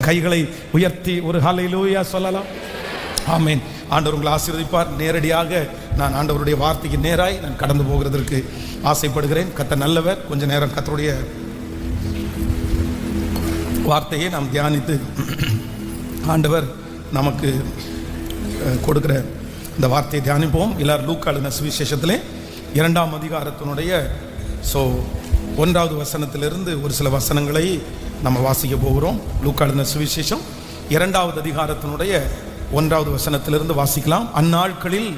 கைகளை உயர்த்தி ஒரு ஹல்லேலூயா சொல்லலாம். ஆமென். ஆண்டவர் உங்களை ஆசீர்வதிப்பார். நேரடியாக நான் ஆண்டவருடைய வார்த்தைக்கு நேராய் நான் கடந்து போகிறதற்கு ஆசைப்படுகிறேன். கர்த்தர் நல்லவர். கொஞ்ச நேரம் கர்த்தருடைய வார்த்தையை நாம் தியானித்து ஆண்டவர் நமக்கு கொடுக்கிற இந்த வார்த்தையை தியானிப்போம். எல்லாரும் லூக்கா எழுதின சுவிசேஷத்திலே 2ஆம் அதிகாரத்தினுடைய 1வது வசனத்திலிருந்து ஒரு சில வசனங்களை நம்ம வாசிக்க போகிறோம். லூக்கா எழுதின சுவிசேஷம் 2வது அதிகாரத்தினுடைய 1வது வசனத்திலிருந்து வாசிக்கலாம். அந்நாட்களில்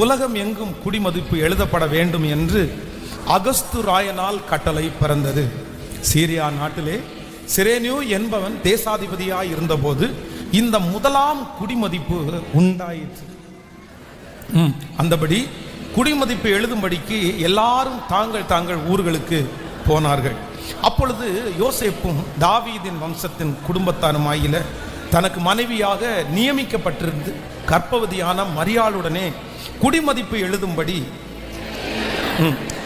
உலகம் எங்கும் குடிமதிப்பு எழுதப்பட வேண்டும் என்று அகஸ்து ராயனால் கட்டளை பிறந்தது. சீரியா நாட்டிலே சிரேனியு என்பவன் தேசாதிபதியாய் இருந்தபோது இந்த முதலாம் குடிமதிப்பு உண்டாயிற்று. அந்தபடி குடிமதிப்பு எழுதும்படிக்கு எல்லாரும் தாங்கள் ஊர்களுக்கு போனார்கள். அப்பொழுது யோசேப்பும் தாவீதின் வம்சத்தின் குடும்பத்தாருமாயில தனக்கு மனைவியாக நியமிக்கப்பட்டிருந்து கர்ப்பவதியான மரியாளுடனே குடிமதிப்பு எழுதும்படி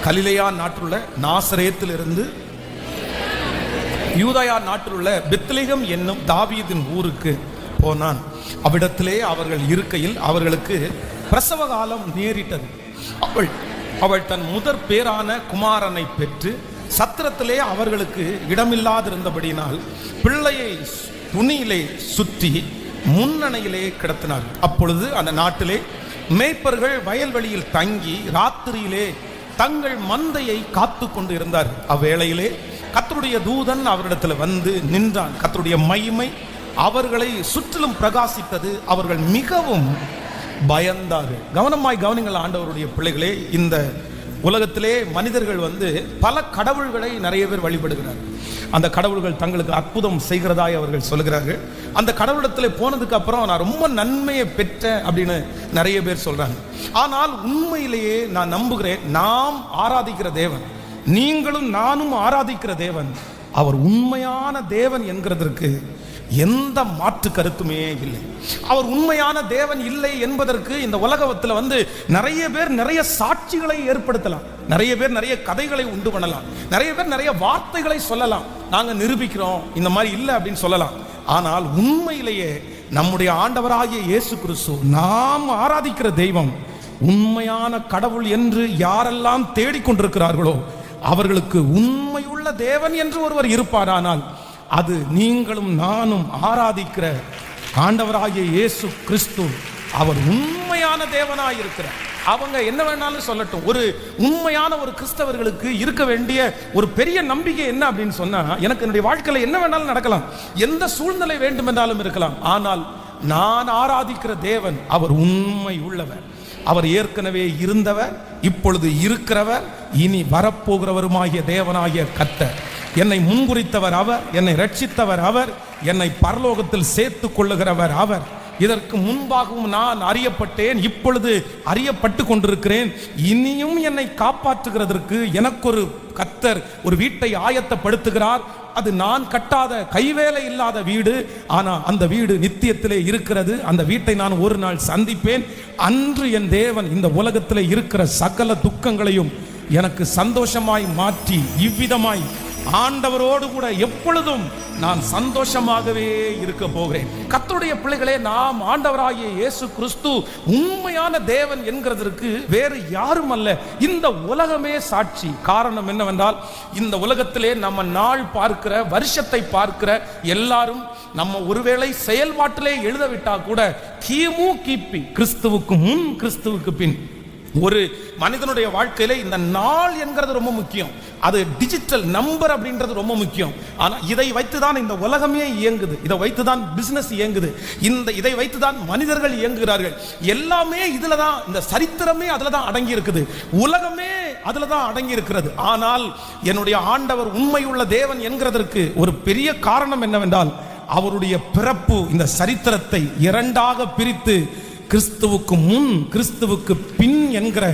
கலிலேயா நாட்டுள்ள நாசரேத்திலிருந்து யூதயா நாட்டில் உள்ள பெத்லெகேம் என்னும் தாவீதின் ஊருக்கு போனான். அவ்விடத்திலே அவர்கள் இருக்கையில் அவர்களுக்கு பிரசவ காலம் நேரிட்டது. அவள் தன் முதற் பேரான குமாரனை பெற்று சத்திரத்திலே அவர்களுக்கு இடமில்லாதிருந்தபடியினால் பிள்ளையை துணியிலே சுற்றி முன்னணையிலே கிடத்தினார். அப்பொழுது அந்த நாட்டிலே மேய்ப்பர்கள் வயல்வெளியில் தங்கி ராத்திரியிலே தங்கள் மந்தையை காத்து கொண்டு இருந்தார். அவ்வேளையிலே கர்த்தருடைய தூதன் அவரிடத்தில் வந்து நின்றான். கர்த்தருடைய மகிமை அவர்களை சுற்றிலும் பிரகாசித்தது. அவர்கள் மிகவும் பயந்தார்கள். கவனமாய் கவனிங்கள் ஆண்டவருடைய பிள்ளைகளே. இந்த உலகத்திலே மனிதர்கள் பல கடவுள்களை நிறைய பேர் வழிபடுகிறார்கள். அந்த கடவுள்கள் தங்களுக்கு அற்புதம் செய்கிறதாய் அவர்கள் சொல்கிறார்கள். அந்த கடவுளிடத்தில் போனதுக்கு அப்புறம் நான் ரொம்ப நன்மையை பெற்றேன் அப்படின்னு நிறைய பேர் சொல்றாங்க. ஆனால் உண்மையிலேயே நான் நம்புகிறேன், நாம் ஆராதிக்கிற தேவன், நீங்களும் நானும் ஆராதிக்கிற தேவன், அவர் உண்மையான தேவன் என்கிறதற்கு எந்த மாற்று கருத்துமே இல்லை. அவர் உண்மையான தேவன் இல்லை என்பதற்கு இந்த உலகத்தில் நிறைய பேர் நிறைய சாட்சிகளை ஏற்படுத்தலாம், நிறைய பேர் நிறைய கதைகளை உண்டு பண்ணலாம், நிறைய பேர் நிறைய வார்த்தைகளை சொல்லலாம், நாங்க நிரூபிக்கிறோம் இந்த மாதிரி இல்லை அப்படின்னு சொல்லலாம். ஆனால் உண்மையிலேயே நம்முடைய ஆண்டவராகிய இயேசு கிறிஸ்து, நாம் ஆராதிக்கிற தெய்வம் உண்மையான கடவுள் என்று யாரெல்லாம் தேடிக்கொண்டிருக்கிறார்களோ அவர்களுக்கு உண்மையுள்ள தேவன் என்று ஒருவர் இருப்பாரானால் அது நீங்களும் நானும் ஆராதிக்கிற ஆண்டவராகிய இயேசு கிறிஸ்து. அவர் உண்மையான தேவனாய் இருக்கிறார். அவங்க என்ன வேணாலும் சொல்லட்டும். ஒரு உண்மையான ஒரு கிறிஸ்தவர்களுக்கு இருக்க வேண்டிய ஒரு பெரிய நம்பிக்கை என்ன அப்படின்னு சொன்னா, எனக்கு என்னுடைய வாழ்க்கையில் என்ன வேணாலும் நடக்கலாம், எந்த சூழ்நிலை வேண்டும் என்றாலும் இருக்கலாம், ஆனால் நான் ஆராதிக்கிற தேவன் அவர் உண்மை உள்ளவர். அவர் ஏற்கனவே இருந்தவர், இப்பொழுது இருக்கிறவர், இனி வரப்போகிறவருமாகிய தேவனாகிய கர்த்தர். என்னை முன்குறித்தவர் அவர், என்னை ரட்சித்தவர் அவர், என்னை பரலோகத்தில் சேர்த்து கொள்ளுகிறவர் அவர். இதற்கு முன்பாகவும் நான் அறியப்பட்டேன், இப்பொழுது அறியப்பட்டு கொண்டிருக்கிறேன். இனியும் என்னை காப்பாற்றுகிறதற்கு எனக்கு ஒரு கர்த்தர் ஒரு வீட்டை ஆயத்தப்படுத்துகிறார். அது நான் கட்டாத கைவேலை இல்லாத வீடு, ஆனால் அந்த வீடு நித்தியத்திலே இருக்கிறது. அந்த வீட்டை நான் ஒரு நாள் சந்திப்பேன். அன்று என் தேவன் இந்த உலகத்திலே இருக்கிற சகல துக்கங்களையும் எனக்கு சந்தோஷமாய் மாற்றி இவ்விதமாய் ஆண்டவரோடு கூட எப்பொழுதும் நான் சந்தோஷமாகவே இருக்க போகிறேன். கர்த்தருடைய பிள்ளைகளே, நாம் ஆண்டவராகிய இயேசு கிறிஸ்து உண்மையான தேவன் என்கிறதற்கு வேறு யாரும் அல்ல, இந்த உலகமே சாட்சி. காரணம் என்னவென்றால், இந்த உலகத்திலே நம்ம நாள் பார்க்கிற, வருஷத்தை பார்க்கிற எல்லாரும் நம்ம ஒருவேளை செயல்பாட்டிலே எழுதவிட்டா கூட கிமு கிபி, கிறிஸ்துவுக்கு முன் கிறிஸ்துவுக்கு பின், ஒரு மனிதனுடைய வாழ்க்கையில இந்த நாள் என்கிறது ரொம்ப முக்கியம். அது டிஜிட்டல் நம்பர் அப்படின்றது ரொம்ப முக்கியம். ஆனால் இதை வைத்துதான் இந்த உலகமே இயங்குது, இதை வைத்துதான் பிசினஸ் இயங்குது, இதை வைத்துதான் மனிதர்கள் இயங்குகிறார்கள். எல்லாமே இதுல தான், இந்த சரித்திரமே அதுல தான் அடங்கி இருக்குது, உலகமே அதுல தான் அடங்கி இருக்கிறது. ஆனால் என்னுடைய ஆண்டவர் உண்மையுள்ள தேவன் என்கிறதற்கு ஒரு பெரிய காரணம் என்னவென்றால், அவருடைய பிறப்பு இந்த சரித்திரத்தை இரண்டாக பிரித்து கிறிஸ்துவுக்கு முன் கிறிஸ்துவுக்கு பின் என்கிற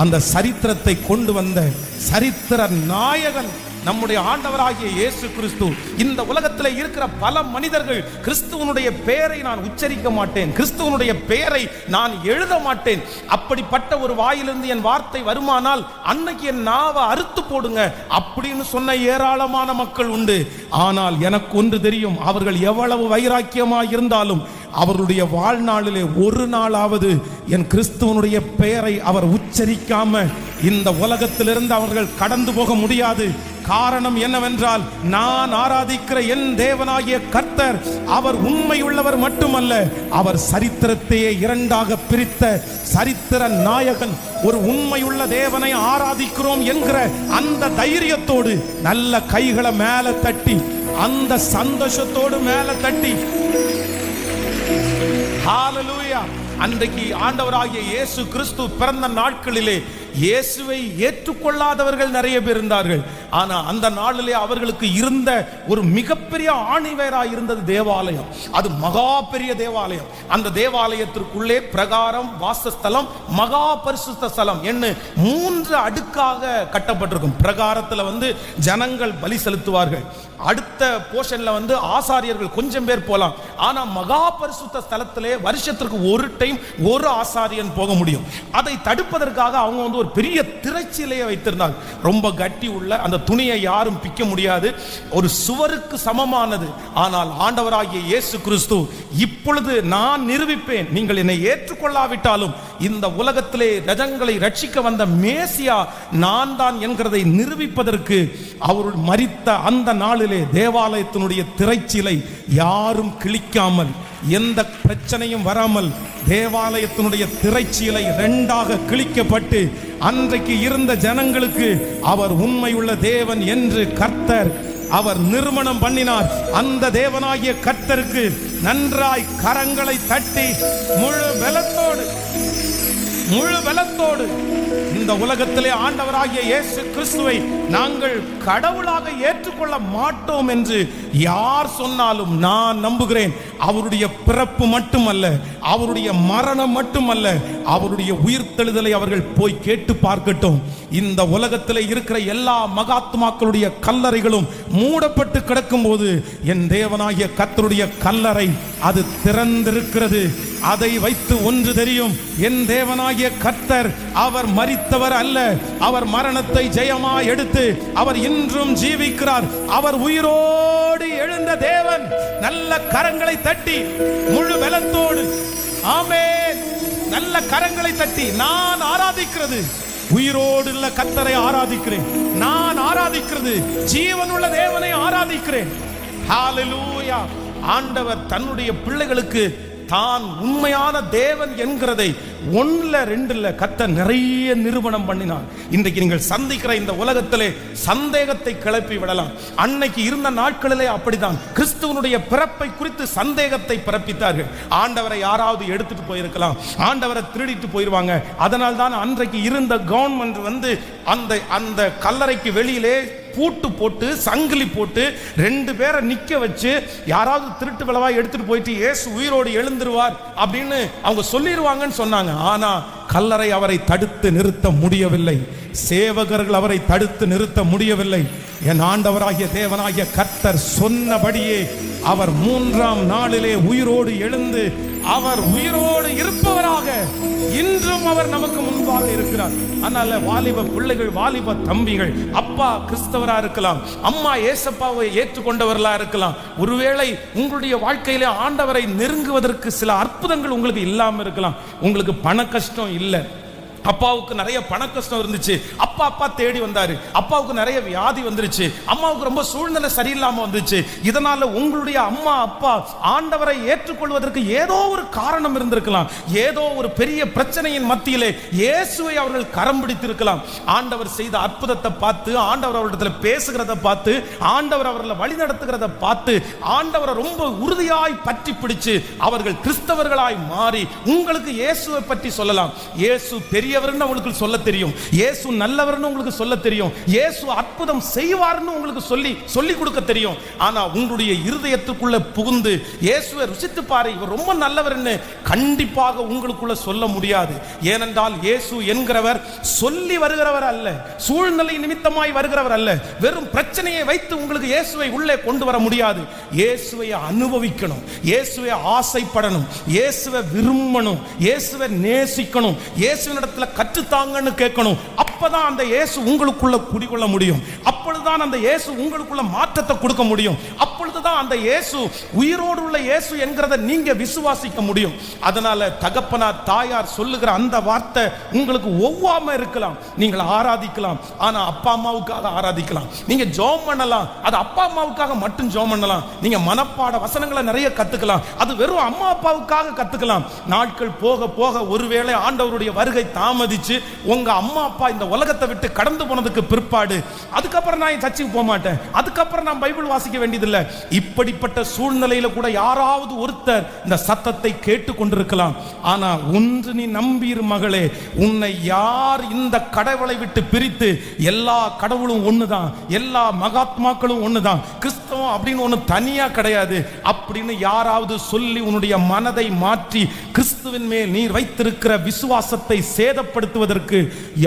அந்த சரித்திரத்தை கொண்டு வந்த சரித்திர நாயகன் நம்முடைய ஆண்டவராகிய இயேசு கிறிஸ்து இந்த உலகத்தில் இருக்கிற பல மனிதர்கள் கிறிஸ்துவனுடைய பெயரை நான் உச்சரிக்க மாட்டேன், கிறிஸ்துவனுடைய பெயரை நான் எழுத மாட்டேன், அப்படிப்பட்ட ஒரு வாயிலிருந்து என் வார்த்தை வருமானால் அன்னைக்கு என் நாவை அறுத்து போடுங்க அப்படின்னு சொன்ன ஏராளமான மக்கள் உண்டு. ஆனால் எனக்கு ஒன்று தெரியும், அவர்கள் எவ்வளவு வைராக்கியமாக இருந்தாலும் அவருடைய வாழ்நாளிலே ஒரு நாளாவது என் கிறிஸ்துவனுடைய பெயரை அவர் உச்சரிக்காம இந்த உலகத்திலிருந்து அவர்கள் கடந்து போக முடியாது. காரணம் என்னவென்றால், நான் ஆராதிக்கிற என் தேவனாகிய கர்த்தர் அவர் உண்மையுள்ளவர் மட்டுமல்ல, அவர் சரித்திரத்தையே இரண்டாக பிரித்த சரித்திர நாயகன். ஒரு உண்மையுள்ள தேவனை ஆராதிக்கிறோம் என்கிற அந்த தைரியத்தோடு நல்ல கைகளை மேல தட்டி, அந்த சந்தோஷத்தோடு மேல தட்டி ஹalleluya. அன்றைக்கு ஆண்டவராகிய இயேசு கிறிஸ்து பிறந்த நாட்களிலே இயேசுவை ஏற்றுக்கொள்ளாதவர்கள் நிறைய பேர் இருந்தார்கள். ஆனா அந்த நாளிலே அவர்களுக்கு இருந்த ஒரு மிகப்பெரிய ஆணிவேராய் இருந்தது தேவாலயம். அது மகா பெரிய தேவாலயம். அந்த தேவாலயத்திற்குள்ளே பிரகாரம், வாசஸ்தலம், மகா பரிசுத்த ஸ்தலம் என்ன 3 அடுக்காக கட்டப்பட்டிருக்கும். பிரகாரத்தில் ஜனங்கள் பலி செலுத்துவார்கள். அடுத்த போர்ஷன்ல ஆசாரியர்கள் கொஞ்சம் பேர் போலாம். ஆனா மகா பரிசுத்த ஸ்தலத்திலே வருஷத்திற்கு ஒரு டைம் ஒரு ஆசாரியன் போக முடியும். அதை தடுப்பதற்காக அவங்க ஒரு பெரிய திரைச்சீலையை வைத்திருந்தாங்க. ரொம்ப கட்டி உள்ள அந்த துணியை யாரும் பிக்க முடியாது, ஒரு சுவருக்கு சமமானது. ஆனால் ஆண்டவராகிய இயேசு கிறிஸ்து இப்பொழுது நான் நிரூபிப்பேன், நீங்கள் என்னை ஏற்றுக்கொள்ளாவிட்டாலும் இந்த உலகத்திலே ரஜங்களை ரட்சிக்க வந்த மேசியா நான் தான் என்கிறதை நிரூபிப்பதற்கு அவர் மரித்த அந்த நாளிலே தேவாலயத்தினுடைய திரைச்சீலை யாரும் கிழிக்காமல், எந்த பிரச்சனையும் வராமல் தேவாலயத்தினுடைய திரைச்சீலை 2ஆக கிழிக்கப்பட்டு அன்றைக்கு இருந்த ஜனங்களுக்கு அவர் உண்மையுள்ள தேவன் என்று கர்த்தர் அவர் நிறுவனம் பண்ணினார். அந்த தேவனாகிய கர்த்தருக்கு நன்றாய் கரங்களை தட்டி முழு பலத்தோடு இந்த உலகத்திலே ஆண்டவராகிய இயேசு கிறிஸ்துவை நாங்கள் கடவுளாக ஏற்றுக்கொள்ள மாட்டோம் என்று யார் சொன்னாலும் நான் நம்புகிறேன். அவருடைய பிறப்பு மட்டுமல்ல, அவருடைய மரணம் மட்டுமல்ல, அவருடைய உயிர்த்தெழுதலை அவர்கள் போய் கேட்டு பார்க்கட்டும். இந்த உலகத்தில் இருக்கிற எல்லா மகாத்மாக்களுடைய கல்லறைகளும் மூடப்பட்டு கிடக்கும் போது என் தேவனாகிய கர்த்தருடைய கல்லறை அது திறந்திருக்கிறது. அதை வைத்து ஒன்று தெரியும், என் தேவனாகிய கர்த்தர் அவர் மரித்தவர் அல்ல, அவர் மரணத்தை ஜெயமாய் எடுத்து அவர் இன்றும் ஜீவிக்கிறார். அவர் உயிரோடு எழுந்த தேவன். நல்ல கரங்களை தட்டி முழு பலத்தோடு ஆமென், நல்ல கரங்களை தட்டி நான் ஆராதிக்கிறது உயிரோடு உள்ள கர்த்தரை ஆராதிக்கிறேன். நான் ஆராதிக்கிறது ஜீவனுள்ள தேவனை ஆராதிக்கிறேன். ஹalleluya. ஆண்டவர் தன்னுடைய பிள்ளைகளுக்கு தான் உண்மையான தேவன் என்கிறதை 1 2 கர்த்தர் நிறைய நிரூபணம் பண்ணினார். இன்றைக்கு நீங்கள் சந்திக்கிற இந்த உலகத்திலே சந்தேகத்தை கிளப்பி விடலாம். அன்னைக்கு இருந்த நாட்களிலே அப்படித்தான் கிறிஸ்துவனுடைய பிறப்பை குறித்து சந்தேகத்தை பிறப்பித்தார்கள். ஆண்டவரை யாராவது எடுத்துட்டு போயிருக்கலாம், ஆண்டவரை திருடிட்டு போயிருவாங்க. அதனால் தான் அன்றைக்கு இருந்த கவர்மெண்ட் அந்த கல்லறைக்கு வெளியிலே பூட்டு போட்டு சங்கிலி போட்டு 2 பேரை நிக்க வச்சு, யாராவது திருட்டு விளவா எடுத்துட்டு போயிட்டு இயேசு உயிரோடு எழுந்துருவார் அப்படின்னு அவங்க சொல்லிடுவாங்கன்னு சொன்னாங்க. ஆனா கல்லறை அவரை தடுத்து நிறுத்த முடியவில்லை, சேவகர்கள் அவரை தடுத்து நிறுத்த முடியவில்லை. என் ஆண்டவராகிய தேவனாகிய கர்த்தர் சொன்னபடியே அவர் 3ஆம் நாளிலே உயிரோடு எழுந்து அவர் உயிரோடு இருப்பவராக இன்றும் அவர் நமக்கு முன்பாக இருக்கிறார். அதனால வாலிப பிள்ளைகள், வாலிப தம்பிகள், அப்பா கிறிஸ்தவரா இருக்கலாம், அம்மா ஏசப்பாவை ஏற்றுக்கொண்டவர்களா இருக்கலாம். ஒருவேளை உங்களுடைய வாழ்க்கையிலே ஆண்டவரை நெருங்குவதற்கு சில அற்புதங்கள் உங்களுக்கு இல்லாம இருக்கலாம். உங்களுக்கு பண கஷ்டம் இல்லை, அப்பாவுக்கு நிறைய பண கஷ்டம் இருந்துச்சு, அப்பா தேடி வந்தாரு, அப்பாவுக்கு நிறைய வியாதி வந்துருச்சு, அம்மாவுக்கு ரொம்ப சூழ்நிலை சரியில்லாம வந்துச்சு. இதனால உங்களுடைய அம்மா அப்பா ஆண்டவரை ஏற்றுக்கொள்வதற்கு ஏதோ ஒரு காரணம் இருந்திருக்கலாம். ஏதோ ஒரு பெரிய பிரச்சனையின் மத்தியிலே இயேசுவை அவர்கள் கரம் பிடித்திருக்கலாம். ஆண்டவர் செய்த அற்புதத்தை பார்த்து, ஆண்டவர் அவர்களிடத்தில் பேசுகிறத பார்த்து, ஆண்டவர் அவர்களை வழி நடத்துகிறத பார்த்து, ஆண்டவரை ரொம்ப உறுதியாய் பற்றி பிடிச்சு அவர்கள் கிறிஸ்தவர்களாய் மாறி உங்களுக்கு இயேசுவை பற்றி சொல்லலாம். இயேசு பெரிய பெரியவர்னு உங்களுக்கு சொல்ல தெரியும், இயேசு நல்லவர்னு உங்களுக்கு சொல்ல தெரியும், இயேசு அற்புதம் செய்வார்னு உங்களுக்கு சொல்லி கொடுக்க தெரியும். ஆனா உங்களுடைய இருதயத்துக்குள்ள புகுந்து இயேசுவை ருசித்து பாரு, இவர் ரொம்ப நல்லவர்னு கண்டிப்பாக உங்களுக்குள்ள சொல்ல முடியாது. ஏனென்றால் இயேசு என்கிறவர் சொல்லி வருகிறவர் அல்ல, சூழ்நிலை நிமித்தமாய் வருகிறவர் அல்ல. வெறும் பிரச்சனையை வைத்து உங்களுக்கு இயேசுவை உள்ளே கொண்டு வர முடியாது. இயேசுவை அனுபவிக்கணும், இயேசுவை ஆசைப்படணும், இயேசுவை விரும்பணும், இயேசுவை நேசிக்கணும், இயேசுவினிடத்துல கற்றுத்தாங்கன்னு கேட்கணும். அப்பதான் அந்த இயேசு உங்களுக்குள்ள குடிகொள்ள முடியும். அப்பொழுதுதான் அந்த இயேசு உங்களுக்குள்ள மாற்றத்தை கொடுக்க முடியும். அப்பொழுதுதான் அந்த இயேசு உயிரோடு உள்ள இயேசு என்கிறத நீங்க விசுவாசிக்க முடியும். அதனால தகப்பனார் தாயார் சொல்லுகிற அந்த வார்த்தை உங்களுக்கு ஒவ்வாம இருக்கலாம். நீங்கள் ஆராதிக்கலாம், ஆனா அப்பா அம்மாவுக்காக ஆராதிக்கலாம். நீங்க ஜெபம் பண்ணலாம், அது அப்பா அம்மாவுக்காக மட்டும் ஜெபம் பண்ணலாம். நீங்க மனப்பாட வசனங்களை நிறைய கத்துக்கலாம், அது வெறும் அம்மா அப்பாவுக்காக கத்துக்கலாம். நாட்கள் போக போக ஒருவேளை ஆண்டவருடைய வருகை தாமதிச்சு உங்க அம்மா அப்பா இந்த உலகத்தை விட்டு கடந்து போனதுக்கு பிற்பாடு அதுக்கப்புறம் நான் சர்ச்சுக்கு போக மாட்டேன், அதுக்கப்புறம் நான் பைபிள் வாசிக்க வேண்டியதில்லை, இப்படிப்பட்ட சூழ்நிலையில கூட யாராவது ஒருத்தர் இந்த சத்தத்தை கேட்டு கொண்டிருக்கலாம். ஆனா ஒன்று நீ நம்பியிரு மகளே, உன்னை யார் இந்த கடவுளை விட்டு பிரித்து, எல்லா கடவுளும் ஒண்ணுதான், எல்லா மகாத்மாக்களும் ஒண்ணுதான், கிறிஸ்தவம் அப்படின்னு ஒண்ணு தனியா கிடையாது அப்படின்னு யாராவது சொல்லி உன்னுடைய மனதை மாற்றி கிறிஸ்துவின் மேல் நீர் வைத்திருக்கிற விசுவாசத்தை சேதப்படுத்துவதற்கு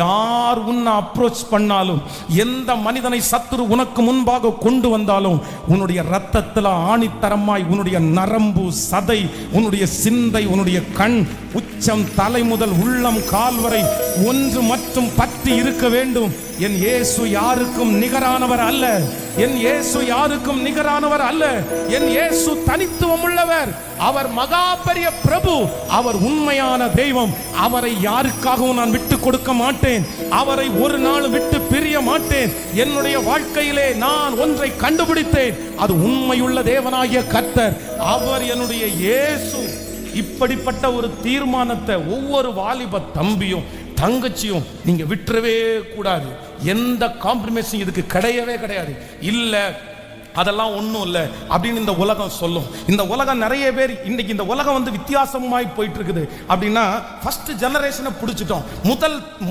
யார் உன்னை அப்ரோச் பண்ணாலும், எந்த மனிதனை சத்துரு உனக்கு முன்பாக கொண்டு வந்தாலும், உன்னுடைய ரத்தத்தில் ஆணித்தரமாய் உன்னுடைய நரம்பு சதை, உன்னுடைய சிந்தை, உன்னுடைய கண், உச்சம், தலை முதல் உள்ளம் கால் வரை ஒன்று மட்டும் பற்றி இருக்க வேண்டும். என் இயேசு யாருக்கும் நிகரானவர் அல்ல, என் இயேசு யாருக்கும் நிகரானவர் அல்ல. என் இயேசு தனித்துவம் உள்ளவர், அவர் மகா பெரிய பிரபு, அவர் உண்மையான தெய்வம். அவரை யாருக்காகவும் நான் விட்டு கொடுக்க மாட்டேன், அவரை ஒரு நாள் விட்டு பிரிய மாட்டேன். என்னுடைய வாழ்க்கையிலே நான் ஒன்றை கண்டுபிடித்தேன், அது உண்மையுள்ள தேவனாகிய கர்த்தர், அவர் என்னுடைய இயேசு. இப்படிப்பட்ட ஒரு தீர்மானத்தை ஒவ்வொரு வாலிப தம்பியும் தங்கச்சியும் நீங்க விட்டுறவே கூடாது. எந்த காம்ப்ரமைஸும் இதுக்கு கிடையவே கிடையாது. இல்ல அதெல்லாம் ஒன்றும் இல்லை அப்படின்னு இந்த உலகம் சொல்லும். இந்த உலகம் நிறைய பேர் இன்னைக்கு இந்த உலகம் வந்து வித்தியாசமாய் போயிட்டு இருக்குது. அப்படின்னா ஃபர்ஸ்ட் ஜெனரேஷனை பிடிச்சிட்டோம்,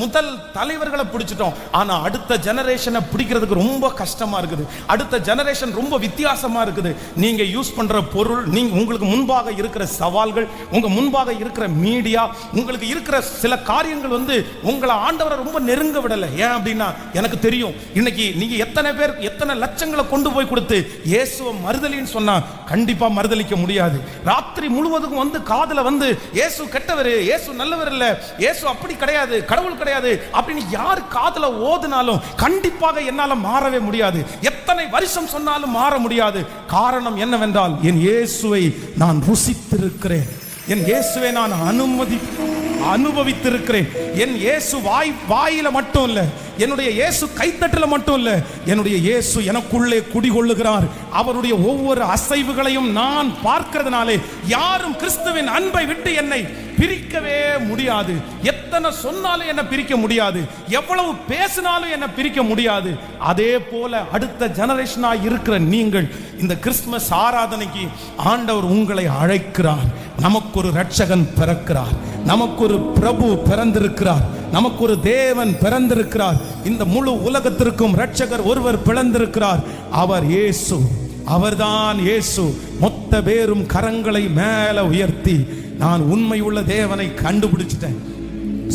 முதல் தலைவர்களை பிடிச்சிட்டோம். ஆனால் அடுத்த ஜெனரேஷனை பிடிக்கிறதுக்கு ரொம்ப கஷ்டமா இருக்குது. அடுத்த ஜெனரேஷன் ரொம்ப வித்தியாசமா இருக்குது. நீங்க யூஸ் பண்ற பொருள், நீங்க உங்களுக்கு முன்பாக இருக்கிற சவால்கள், உங்க முன்பாக இருக்கிற மீடியா, உங்களுக்கு இருக்கிற சில காரியங்கள் வந்து உங்களை ஆண்டவரை ரொம்ப நெருங்க விடலை. ஏன் அப்படின்னா எனக்கு தெரியும் இன்னைக்கு நீங்க எத்தனை பேர் எத்தனை லட்சங்களை கொண்டு போய் கொடுத்து இயேசுவை மறுதலின்னு சொன்னா கண்டிப்பா மறுதலிக்க முடியாது. ராத்திரி முழுவதும் வந்து காதுல வந்து இயேசு கெட்டவர், இயேசு நல்லவர் இல்ல, இயேசு அப்படி கிடையாது, கடவுள் கிடையாது அப்படின்னு யார் காதுல ஓதுனாலும் கண்டிப்பாக என்னால மாறவே முடியாது. எத்தனை வருஷம் சொன்னாலும் மாற முடியாது. காரணம் என்னவென்றால் என் இயேசுவை நான் ருசித்திருக்கிறேன், என் இயேசுவை நான் அனுபவித்திருக்கிறேன். என் இயேசு வாயில மட்டும் இல்ல, என்னுடைய இயேசு கைத்தட்டல மட்டும் இல்ல, என்னுடைய இயேசு எனக்குள்ளே குடிகொள்ளுகிறார். அவருடைய ஒவ்வொரு அசைவுகளையும் நான் பார்க்கிறதுனாலே யாரும் கிறிஸ்துவின் அன்பை விட்டு என்னை பிரிக்கவே முடியாது. எத்தனை சொன்னாலும் என்ன பிரிக்க முடியாது, எவ்வளவு பேசினாலும் என்ன பிரிக்க முடியாது. அதே போல அடுத்த ஜெனரேஷனா இருக்கிற நீங்கள் இந்த கிறிஸ்துமஸ் ஆராதனைக்கு ஆண்டவர் உங்களை அழைக்கிறார். நமக்கு ஒரு இரட்சகன் பிறக்கிறார், நமக்கு ஒரு பிரபு பிறந்திருக்கிறார், நமக்கு ஒரு தேவன் பிறந்திருக்கிறார். இந்த முழு உலகத்திற்கும் இரட்சகர் ஒருவர் பிறந்திருக்கிறார். அவர் இயேசு, அவர்தான் இயேசு. மொத்த பேரும் கரங்களை மேல உயர்த்தி நான் உண்மையுள்ள தேவனை கண்டுபிடிச்சிட்டேன்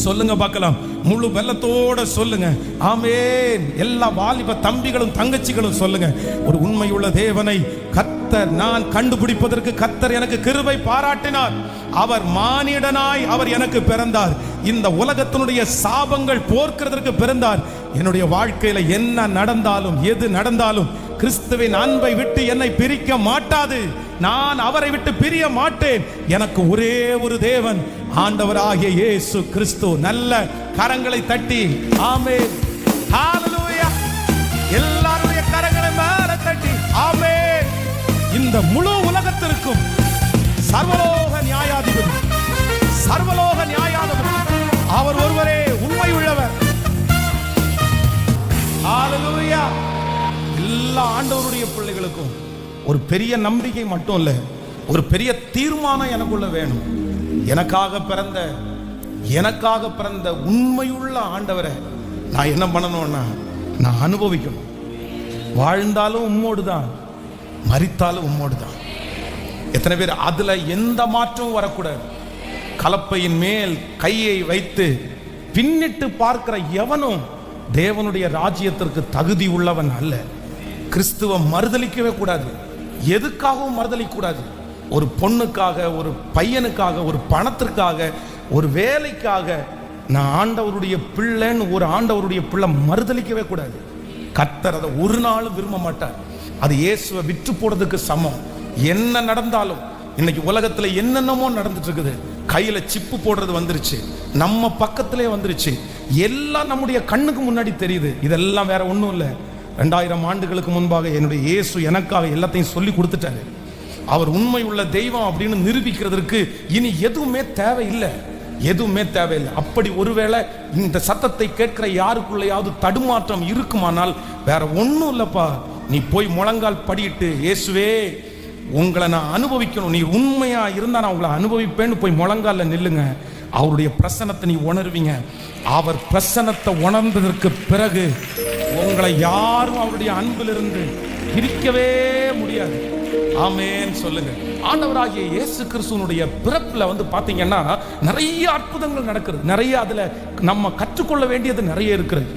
சொல்லுங்க பார்க்கலாம். முழு வெள்ளத்தோட சொல்லுங்க ஆமென். எல்லா வாலிப தம்பிகளும் தங்கச்சிகளும் சொல்லுங்க, ஒரு உண்மையுள்ள தேவனை கர்த்தர் நான் கண்டுபிடிப்பதற்கு கர்த்தர் எனக்கு கிருபை பாராட்டினார். அவர் மானிடனாய் அவர் எனக்கு பிறந்தார். இந்த உலகத்தினுடைய சாபங்கள் போர்க்கிறதற்கு பிறந்தார். என்னுடைய வாழ்க்கையில என்ன நடந்தாலும் எது நடந்தாலும் கிறிஸ்துவின் அன்பை விட்டு என்னை பிரிக்க மாட்டாது. நான் அவரை விட்டு பிரிய மாட்டேன். எனக்கு ஒரே ஒரு தேவன், ஆண்டவராகிய இயேசு கிறிஸ்து. நல்ல கரங்களை தட்டி ஆமென், ஹalleluya. எல்லாருடைய கரங்களை மேல தட்டி ஆமென். இந்த முழு உலகத்திற்கும் சர்வலோக நியாயாதிபதி, சர்வலோக நியாயாதிபதி அவர் ஒருவரே உண்மை உள்ளவர். ஹalleluya. எல்லா ஆண்டவருடைய பிள்ளைகளுக்கும் ஒரு பெரிய நம்பிக்கை மட்டும் இல்ல, ஒரு பெரிய தீர்மானம் எனக்குள்ள வேணும். எனக்காக பிறந்த எனக்காக பிறந்த உண்மையுள்ள ஆண்டவரை நான் என்ன பண்ணணும்னா நான் அனுபவிக்கணும். வாழ்ந்தாலும் உம்மோடு தான், மரித்தாலும் உம்மோடு தான். எத்தனை பேர் அதுல எந்த மாற்றமும் வரக்கூடாது. கலப்பையின் மேல் கையை வைத்து பின்னிட்டு பார்க்கிற எவனும் தேவனுடைய ராஜ்யத்திற்கு தகுதி உள்ளவன் அல்ல. கிறிஸ்துவ மறுதலிக்கவே கூடாது, எதுக்காகவும் மறுதலிக்க கூடாது. ஒரு பொண்ணுக்காக, ஒரு பையனுக்காக, ஒரு பணத்திற்காக, ஒரு வேலைக்காக நான் ஆண்டவருடைய பிள்ளைன்னு ஒரு ஆண்டவருடைய பிள்ளை மறுதலிக்கவே கூடாது. கர்த்தர் அதை ஒரு நாளும் விரும்ப மாட்டார். அது இயேசுவை விற்று போடுறதுக்கு சமம். என்ன நடந்தாலும் இன்னைக்கு உலகத்துல என்னென்னமோ நடந்துட்டு இருக்குது. கையில சிப்பு போடுறது வந்துருச்சு, நம்ம பக்கத்திலே வந்துருச்சு, எல்லாம் நம்முடைய கண்ணுக்கு முன்னாடி தெரியுது. இதெல்லாம் வேற ஒன்றும் இல்லை. 2000 ஆண்டுகளுக்கு முன்பாக என்னுடைய இயேசு எனக்காக எல்லாத்தையும் சொல்லி கொடுத்துட்டாரு. அவர் உண்மை உள்ள தெய்வம் அப்படின்னு நிரூபிக்கிறதுக்கு இனி எதுவுமே தேவையில்லை, எதுவுமே தேவையில்லை. அப்படி ஒருவேளை இந்த சத்தத்தை கேட்கிற யாருக்குள்ளையாவது தடுமாற்றம் இருக்குமானால் வேற ஒன்றும் இல்லப்பா, நீ போய் முழங்கால் படியிட்டு, இயேசுவே உங்களை நான் அனுபவிக்கணும், நீ உண்மையா இருந்தா நான் உங்களை அனுபவிப்பேன்னு போய் முழங்கால நில்லுங்க. அவருடைய பிரசன்னத்தை நீ உணர்வீங்க. அவர் பிரசன்னத்தை உணர்ந்ததற்கு பிறகு உங்களை யாரும் அவருடைய அன்பிலிருந்து பிரிக்கவே முடியாது. ஆமென் சொல்லுங்க. ஆண்டவராகிய இயேசு கிறிஸ்துவனுடைய பிறப்புல பாத்தீங்கன்னா நிறைய அற்புதங்கள் நடக்கிறது. நிறைய அதுல நம்ம கற்றுக்கொள்ள வேண்டியது நிறைய இருக்கிறது.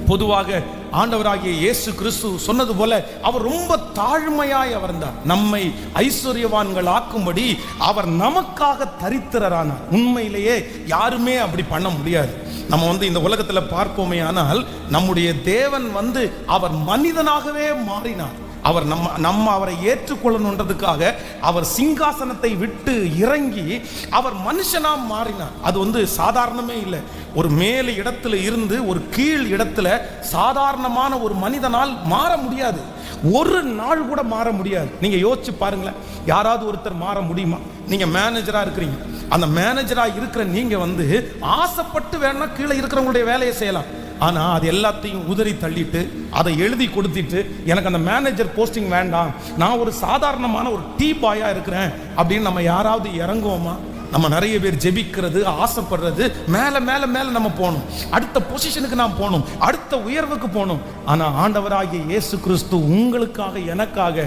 பொதுவாக ஆண்டவராகிய இயேசு கிறிஸ்து சொன்னது போல அவர் ரொம்ப தாழ்மையாய் இருந்தார். நம்மை ஐஸ்வர்யவான்கள் ஆக்கும்படி அவர் நமக்காக தரித்திரரானார். உண்மையிலேயே யாருமே அப்படி பண்ண முடியாது. நம்ம இந்த உலகத்துல பார்ப்போமே ஆனால் நம்முடைய தேவன் அவர் மனிதனாகவே மாறினார். அவர் நம்ம அவரை ஏற்றுக்கொள்ளணுன்றதுக்காக அவர் சிங்காசனத்தை விட்டு இறங்கி அவர் மனுஷனா மாறினார். அது சாதாரணமே இல்லை. ஒரு மேல் இடத்துல இருந்து ஒரு கீழ் இடத்துல சாதாரணமான ஒரு மனிதனால் மாற முடியாது. ஒரு நாள் கூட மாற முடியாது. நீங்க யோசிச்சு பாருங்களேன், யாராவது ஒருத்தர் மாற முடியுமா? நீங்க மேனேஜரா இருக்கிறீங்க, அந்த மேனேஜரா இருக்கிற நீங்க ஆசைப்பட்டு வேணா கீழே இருக்கிறவங்களுடைய வேலையை செய்யலாம். ஆனா அது எல்லாத்தையும் உதறி தள்ளிட்டு அதை எழுதி கொடுத்துட்டு எனக்கு அந்த மேனேஜர் போஸ்டிங் வேண்டாம், நான் ஒரு சாதாரணமான ஒரு டீ பாயா இருக்கிறேன் அப்படின்னு நம்ம யாராவது இறங்குவோமா? நம்ம நிறைய பேர் ஜெபிக்கிறது, ஆசைப்படுறது, மேல மேல மேல நம்ம போகணும், அடுத்த பொசிஷனுக்கு நாம் போகணும், அடுத்த உயர்வுக்கு போகணும். ஆனா ஆண்டவராகிய இயேசு கிறிஸ்து உங்களுக்காக எனக்காக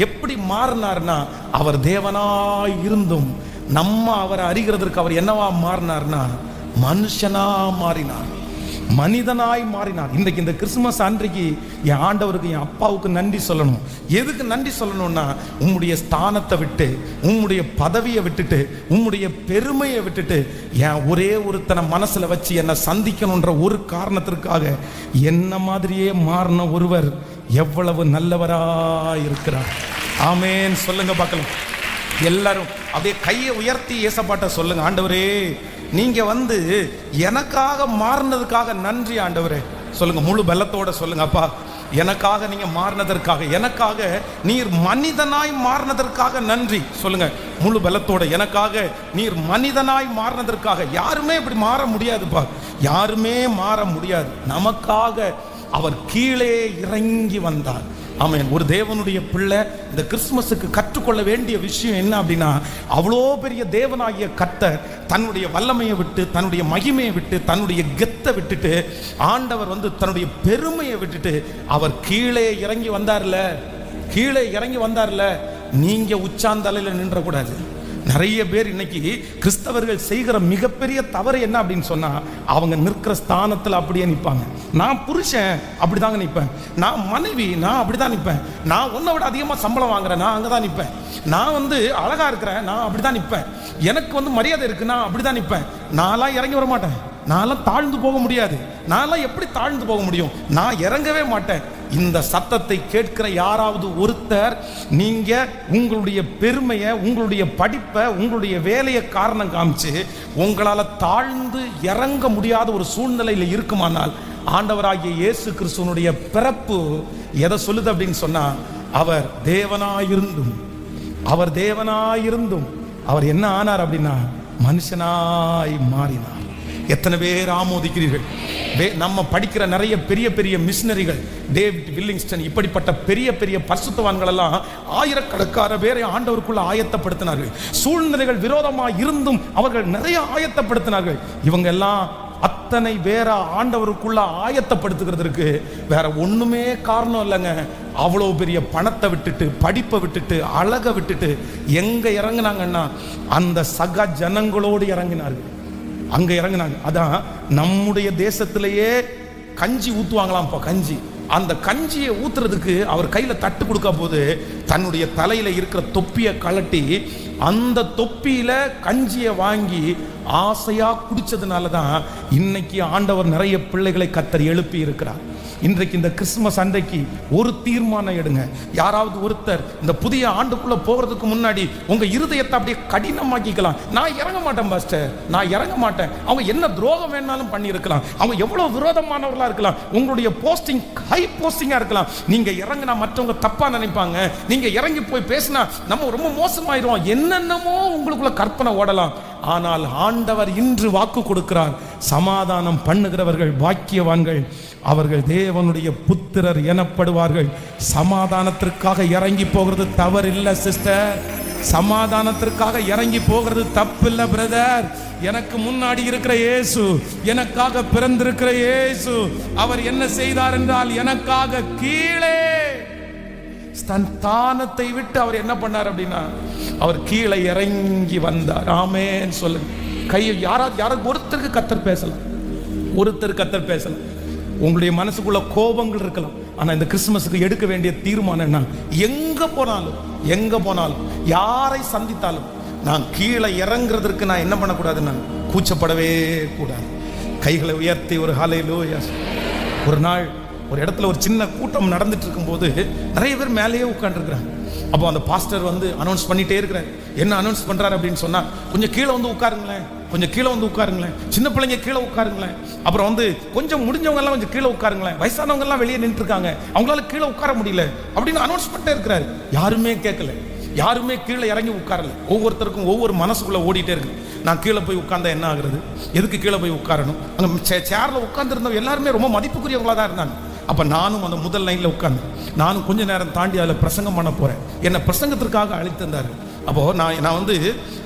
எப்படி மாறினார்னா, அவர் தேவனாய் இருந்தும் நம்ம அவரை அறிகிறதற்கு அவர் என்னவா மாறினார்னா மனுஷனா மாறினார், மனிதனாய் மாறினார். இன்றைக்கு இந்த கிறிஸ்துமஸ் அன்றைக்கு என் ஆண்டவருக்கு, என் அப்பாவுக்கு நன்றி சொல்லணும். எதுக்கு நன்றி சொல்லணும்னா, உம்முடைய ஸ்தானத்தை விட்டு, உம்முடைய பதவியை விட்டுட்டு, உம்முடைய பெருமையை விட்டுட்டு என் ஒரே ஒருத்தனை மனசுல வச்சு என்னை சந்திக்கணுன்ற ஒரு காரணத்திற்காக என்ன மாதிரியே மாறின ஒருவர் எவ்வளவு நல்லவராய் இருக்கிறார். ஆமென் சொல்லுங்க பார்க்கலாம். எல்லாரும் அப்படியே கையை உயர்த்தி ஏசப்பாட்ட சொல்லுங்க, ஆண்டவரே நீங்க எனக்காக மாறினதுக்காக நன்றி ஆண்டவரே. சொல்லுங்க, முழு பலத்தோட சொல்லுங்க, அப்பா எனக்காக நீங்க மாறினதற்காக, எனக்காக நீர் மனிதனாய் மாறினதற்காக நன்றி. சொல்லுங்க முழு பலத்தோட, எனக்காக நீர் மனிதனாய் மாறினதற்காக. யாருமே இப்படி மாற முடியாதுப்பா, யாருமே மாற முடியாது. நமக்காக அவர் கீழே இறங்கி வந்தார். ஆமென். ஒரு தேவனுடைய பிள்ளை இந்த கிறிஸ்துமஸுக்கு கற்றுக்கொள்ள வேண்டிய விஷயம் என்ன அப்படின்னா, அவ்வளோ பெரிய தேவனாகிய கர்த்தர் தன்னுடைய வல்லமையை விட்டு, தன்னுடைய மகிமையை விட்டு, தன்னுடைய கெத்தை விட்டுட்டு, ஆண்டவர் தன்னுடைய பெருமையை விட்டுட்டு அவர் கீழே இறங்கி வந்தார்ல, கீழே இறங்கி வந்தார்ல. நீங்க உச்சாந்தலையில் நின்றக்கூடாது. நிறைய பேர் இன்னைக்கு கிறிஸ்தவர்கள் செய்கிற மிகப்பெரிய தவறு என்ன அப்படின்னு சொன்னா, அவங்க நிற்கிற ஸ்தானத்தில் அப்படியே நிற்பாங்க. நான் புருஷன் அப்படிதாங்க நிற்பேன், நான் மனைவி நான் அப்படிதான் நிற்பேன், நான் உன்னை விட அதிகமாக சம்பளம் வாங்குறேன் நான் அங்கே தான் நிற்பேன், நான் அழகா இருக்கிறேன் நான் அப்படிதான் நிற்பேன், எனக்கு மரியாதை இருக்கு நான் அப்படிதான் நிற்பேன். நான்லாம் இறங்கி வர மாட்டேன், நான்லாம் தாழ்ந்து போக முடியாது. நான்லாம் எப்படி தாழ்ந்து போக முடியும்? நான் இறங்கவே மாட்டேன். இந்த சத்தத்தை கேட்கிற யாராவது ஒருத்தர் நீங்க உங்களுடைய பெருமையை, உங்களுடைய படிப்பை, உங்களுடைய வேலையை காரணம் காமிச்சு உங்களால தாழ்ந்து இறங்க முடியாத ஒரு சூழ்நிலையில் இருக்குமானால், ஆண்டவராகிய இயேசு கிறிஸ்துவனுடைய பிறப்பு எதை சொல்லுது அப்படின்னு சொன்னா, அவர் தேவனாயிருந்தும் அவர் என்ன ஆனார் அப்படின்னா மனுஷனாய் மாறினார். எத்தனை பேர் ஆமோதிக்கிறீர்கள்? நம்ம படிக்கிற நிறைய பெரிய பெரிய மிஷனரிகள், டேவிட் வில்லிங்ஸ்டன், இப்படிப்பட்ட பெரிய பெரிய பரிசுத்தவான்கள் எல்லாம் ஆயிரக்கணக்கான பேரை ஆண்டவருக்குள்ள ஆயத்தப்படுத்தினார்கள். சூழ்நிலைகள் விரோதமாக இருந்தும் அவர்கள் நிறைய ஆயத்தப்படுத்தினார்கள். இவங்க எல்லாம் அத்தனை வேற ஆண்டவருக்குள்ள ஆயத்தப்படுத்துகிறதுக்கு வேற ஒண்ணுமே காரணம் இல்லைங்க. அவ்வளோ பெரிய பணத்தை விட்டுட்டு, படிப்பை விட்டுட்டு, அழகை விட்டுட்டு எங்க இறங்குனாங்கன்னா அந்த சக ஜனங்களோடு இறங்கினார்கள். அங்க இறங்கினாங்க. அதான் நம்முடைய தேசத்திலேயே கஞ்சி ஊத்துவாங்களாம். இப்போ கஞ்சி, அந்த கஞ்சியை ஊத்துறதுக்கு அவர் கையில தட்டு கொடுக்க போது தன்னுடைய தலையில இருக்கிற தொப்பியை கழட்டி அந்த தொப்பியில கஞ்சியை வாங்கி ஆசையா குடிச்சதுனால தான் இன்னைக்கு ஆண்டவர் நிறைய பிள்ளைகளை கர்த்தர் எழுப்பி இருக்கிறார். இன்றைக்கு இந்த கிறிஸ்துமஸ் அன்றைக்கு ஒரு தீர்மானம் எடுங்க. யாராவது ஒருத்தர் இந்த புதிய ஆண்டுக்குள்ள போகிறதுக்கு முன்னாடி உங்க இருதயத்தை அப்படியே கடினமாக்கிக்கலாம். நான் இறங்க மாட்டேன் பாஸ்டர், நான் இறங்க மாட்டேன். அவங்க என்ன துரோகம் வேணாலும் பண்ணி இருக்கலாம், அவங்க எவ்வளவு விரோதமானவர்களா இருக்கலாம், உங்களுடைய போஸ்டிங் ஹை போஸ்டிங்கா இருக்கலாம். நீங்க இறங்கினா மற்றவங்க தப்பா நினைப்பாங்க, நீங்க இறங்கி போய் பேசினா நம்ம ரொம்ப மோசமாயிரும், என்னென்னமோ உங்களுக்குள்ள கற்பனை ஓடலாம். ஆனால் ஆண்டவர் இன்று வாக்கு கொடுக்கிறார், சமாதானம் பண்ணுகிறவர்கள் பாக்கியவான்கள், அவர்கள் தேவனுடைய புத்திரர் எனப்படுவார்கள். சமாதானத்திற்காக இறங்கி போகிறது தவறில்லை சிஸ்டர், சமாதானத்திற்காக இறங்கி போகிறது தப்பில்லை பிரதர். எனக்கு முன்னாடி இருக்கிற இயேசு, எனக்காக பிறந்திருக்கிற இயேசு, அவர் என்ன செய்தார் என்றால் எனக்காக கீழே ஸ்தானத்தை விட்டு அவர் என்ன பண்ணார் அப்படின்னா அவர் கீழே இறங்கி வந்தார். ஆமென் சொல்லுங்க. கையை யாராவது ஒருத்தருக்கு கர்த்தர் பேசலாம், ஒருத்தர் கர்த்தர் பேசலாம். உங்களுடைய மனசுக்குள்ள கோபங்கள் இருக்கலாம், ஆனா இந்த கிறிஸ்துமஸுக்கு எடுக்க வேண்டிய தீர்மானம் என்ன? எங்க போனாலும் யாரை சந்தித்தாலும் நான் கீழே இறங்குறதற்கு நான் என்ன பண்ணக்கூடாது, நான் கூச்சப்படவே கூடாது. கைகளை உயர்த்தி ஒரு ஹல்லேலூயா. ஒரு நாள் ஒரு இடத்துல ஒரு சின்ன கூட்டம் நடந்துட்டு இருக்கும்போது நிறைய பேர் மேலேயே உட்காந்துருக்குறாங்க. அப்போ அந்த பாஸ்டர் வந்து அனௌன்ஸ் பண்ணிட்டே இருக்கிறார். என்ன அனௌன்ஸ் பண்றாரு அப்படின்னு சொன்னா, கொஞ்சம் கீழே வந்து உட்காருங்களேன், கொஞ்சம் கீழே வந்து உட்காருங்களேன், சின்ன பிள்ளைங்க கீழே உட்காருங்களேன், அப்புறம் வந்து கொஞ்சம் முடிஞ்சவங்க எல்லாம் கொஞ்சம் கீழே உட்காருங்களேன், வயசானவங்க எல்லாம் வெளியே நின்று இருக்காங்க, அவங்களால கீழே உட்கார முடியல அப்படின்னு அனௌன்ஸ் பண்ணிட்டே இருக்கிறாரு. யாருமே கேட்கல, யாருமே கீழே இறங்கி உட்காரல. ஒவ்வொருத்தருக்கும் ஒவ்வொரு மனசுக்குள்ள ஓடிட்டே இருக்கு, நான் கீழே போய் உட்கார்ந்தா என்ன ஆகுறது, எதுக்கு கீழே போய் உட்காரணும். அங்கே சேர்ல உட்கார்ந்து இருந்தவங்க எல்லாருமே ரொம்ப மதிப்புக்குரியவங்களா தான் இருந்தாங்க. அப்போ நானும் அந்த முதல் லைனில் உட்கார்ந்து நானும் கொஞ்ச நேரம் தாண்டி அதில் பிரசங்கம் பண்ண போகிறேன். என்னை பிரசங்கத்திற்காக அழைத்திருந்தார். அப்போது நான் வந்து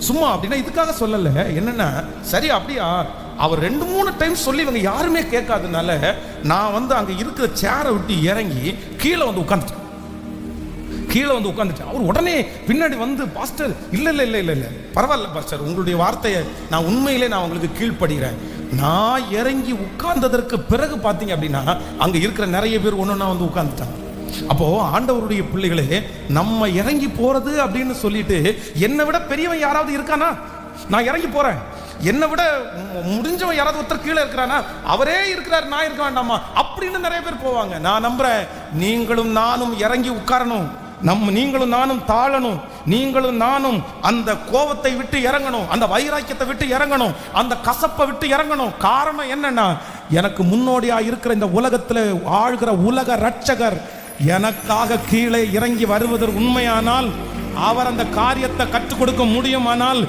சும்மா அப்படின்னா இதுக்காக சொல்லலை, என்னென்னா சரி அப்படியா அவர் 2-3 டைம் சொல்லி இவங்க யாருமே கேட்காதனால நான் வந்து அங்கே இருக்கிற சேரை விட்டு இறங்கி கீழே வந்து உட்காந்துட்டேன். அவர் உடனே பின்னாடி வந்து பாஸ்டர் இல்லை பரவாயில்ல பாஸ்டர், உங்களுடைய வார்த்தையை நான் உண்மையிலே நான் உங்களுக்கு கீழ்ப்படுகிறேன். நான் இறங்கி உட்கார்ந்ததற்கு பிறகு பார்த்தீங்க அப்படின்னா அங்கே இருக்கிற நிறைய பேர் ஒன்றுன்னா வந்து உட்கார்ந்துட்டாங்க. அப்போ ஆண்டவருடைய பிள்ளைகளே, நம்ம இறங்கி போறது அப்படின்னு சொல்லிட்டு என்னை விட பெரியவன் யாராவது இருக்கானா, நான் இறங்கி போறேன், என்னை விட முடிஞ்சவன் யாராவது ஒருத்தர் கீழே இருக்கிறானா, அவரே இருக்கிறார், நான் இருக்க வேண்டாமா அப்படின்னு நிறைய பேர் போவாங்க. நான் நம்புறேன் நீங்களும் நானும் இறங்கி உட்காரணும், நீங்களும் நானும் தாழணும், நீங்களும் நானும் அந்த கோபத்தை விட்டு இறங்கணும், அந்த வைராக்கியத்தை விட்டு இறங்கணும், அந்த கசப்பை விட்டு இறங்கணும். காரணம் என்னன்னா, எனக்கு முன்னோடியா இருக்கிற இந்த உலகத்தில் ஆழ்கிற உலக ரட்சகர் எனக்காக கீழே இறங்கி வருவதற்கு உண்மையானால், அவர் அந்த காரியத்தை கற்றுக் கொடுக்க முடியுமானால்,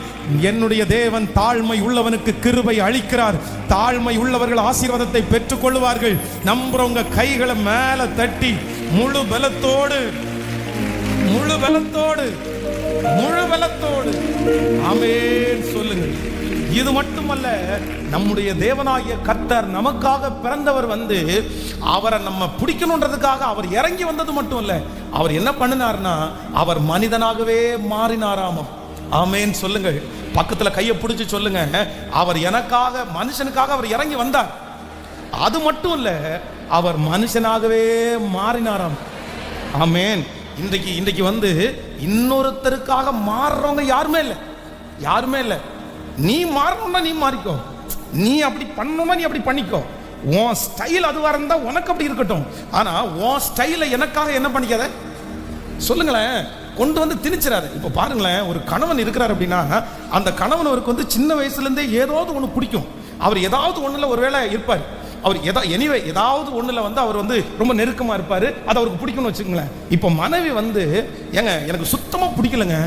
என்னுடைய தேவன் தாழ்மை உள்ளவனுக்கு கிருபை அளிக்கிறார். தாழ்மை உள்ளவர்கள் ஆசீர்வாதத்தை பெற்றுக் கொள்வார்கள். நம்புறவங்க கைகளை மேல தட்டி முழு பலத்தோடு ஆமென் சொல்லுங்க. இது மட்டுமல்ல, நம்முடைய தேவனாகிய கர்த்தர் நமக்காக பிறந்தவர் வந்து அவரை நம்ம பிடிக்கணுன்றதுக்காக அவர் இறங்கி வந்தது மட்டும் இல்ல, அவர் என்ன பண்ணினார்னா அவர் மனிதனாகவே மாறினாராம். ஆமென் சொல்லுங்க. பக்கத்துல கையை பிடிச்சு சொல்லுங்க, அவர் எனக்காக மனுஷனுக்காக அவர் இறங்கி வந்தார். அது மட்டும் இல்ல, அவர் மனுஷனாகவே மாறினாராம். ஆமென். இன்றைக்கு வந்து இன்னொருத்தருக்காக மாறுறவங்க யாருமே இல்லை. நீ மாறணும்னா நீ மாறிக்கோ, நீ அப்படி பண்ணணும்னா நீ அப்படி பண்ணிக்கோ, உன் ஸ்டைல் அதுவா இருந்தா உனக்கு அப்படி இருக்கட்டும். ஆனா உன் ஸ்டைலை எனக்காக என்ன பண்ணிக்காத சொல்லுங்களேன், கொண்டு வந்து திணிச்சிடாத. இப்போ பாருங்களேன், ஒரு கணவன் இருக்கிறார் அப்படின்னா அந்த கணவன் அவருக்கு வந்து சின்ன வயசுல இருந்தே ஏதாவது ஒன்று பிடிக்கும். அவர் ஏதாவது ஒண்ணுல ஒருவேளை இருப்பார், அவர் ஏதாவது ஒண்ணுல வந்து அவர் வந்து ரொம்ப நெருக்கமா இருப்பாரு, அது அவருக்கு பிடிக்கும்னு வச்சுக்கோங்களேன். இப்போ மனைவி வந்து ஏங்க எனக்கு சுத்தமா பிடிக்கலங்க,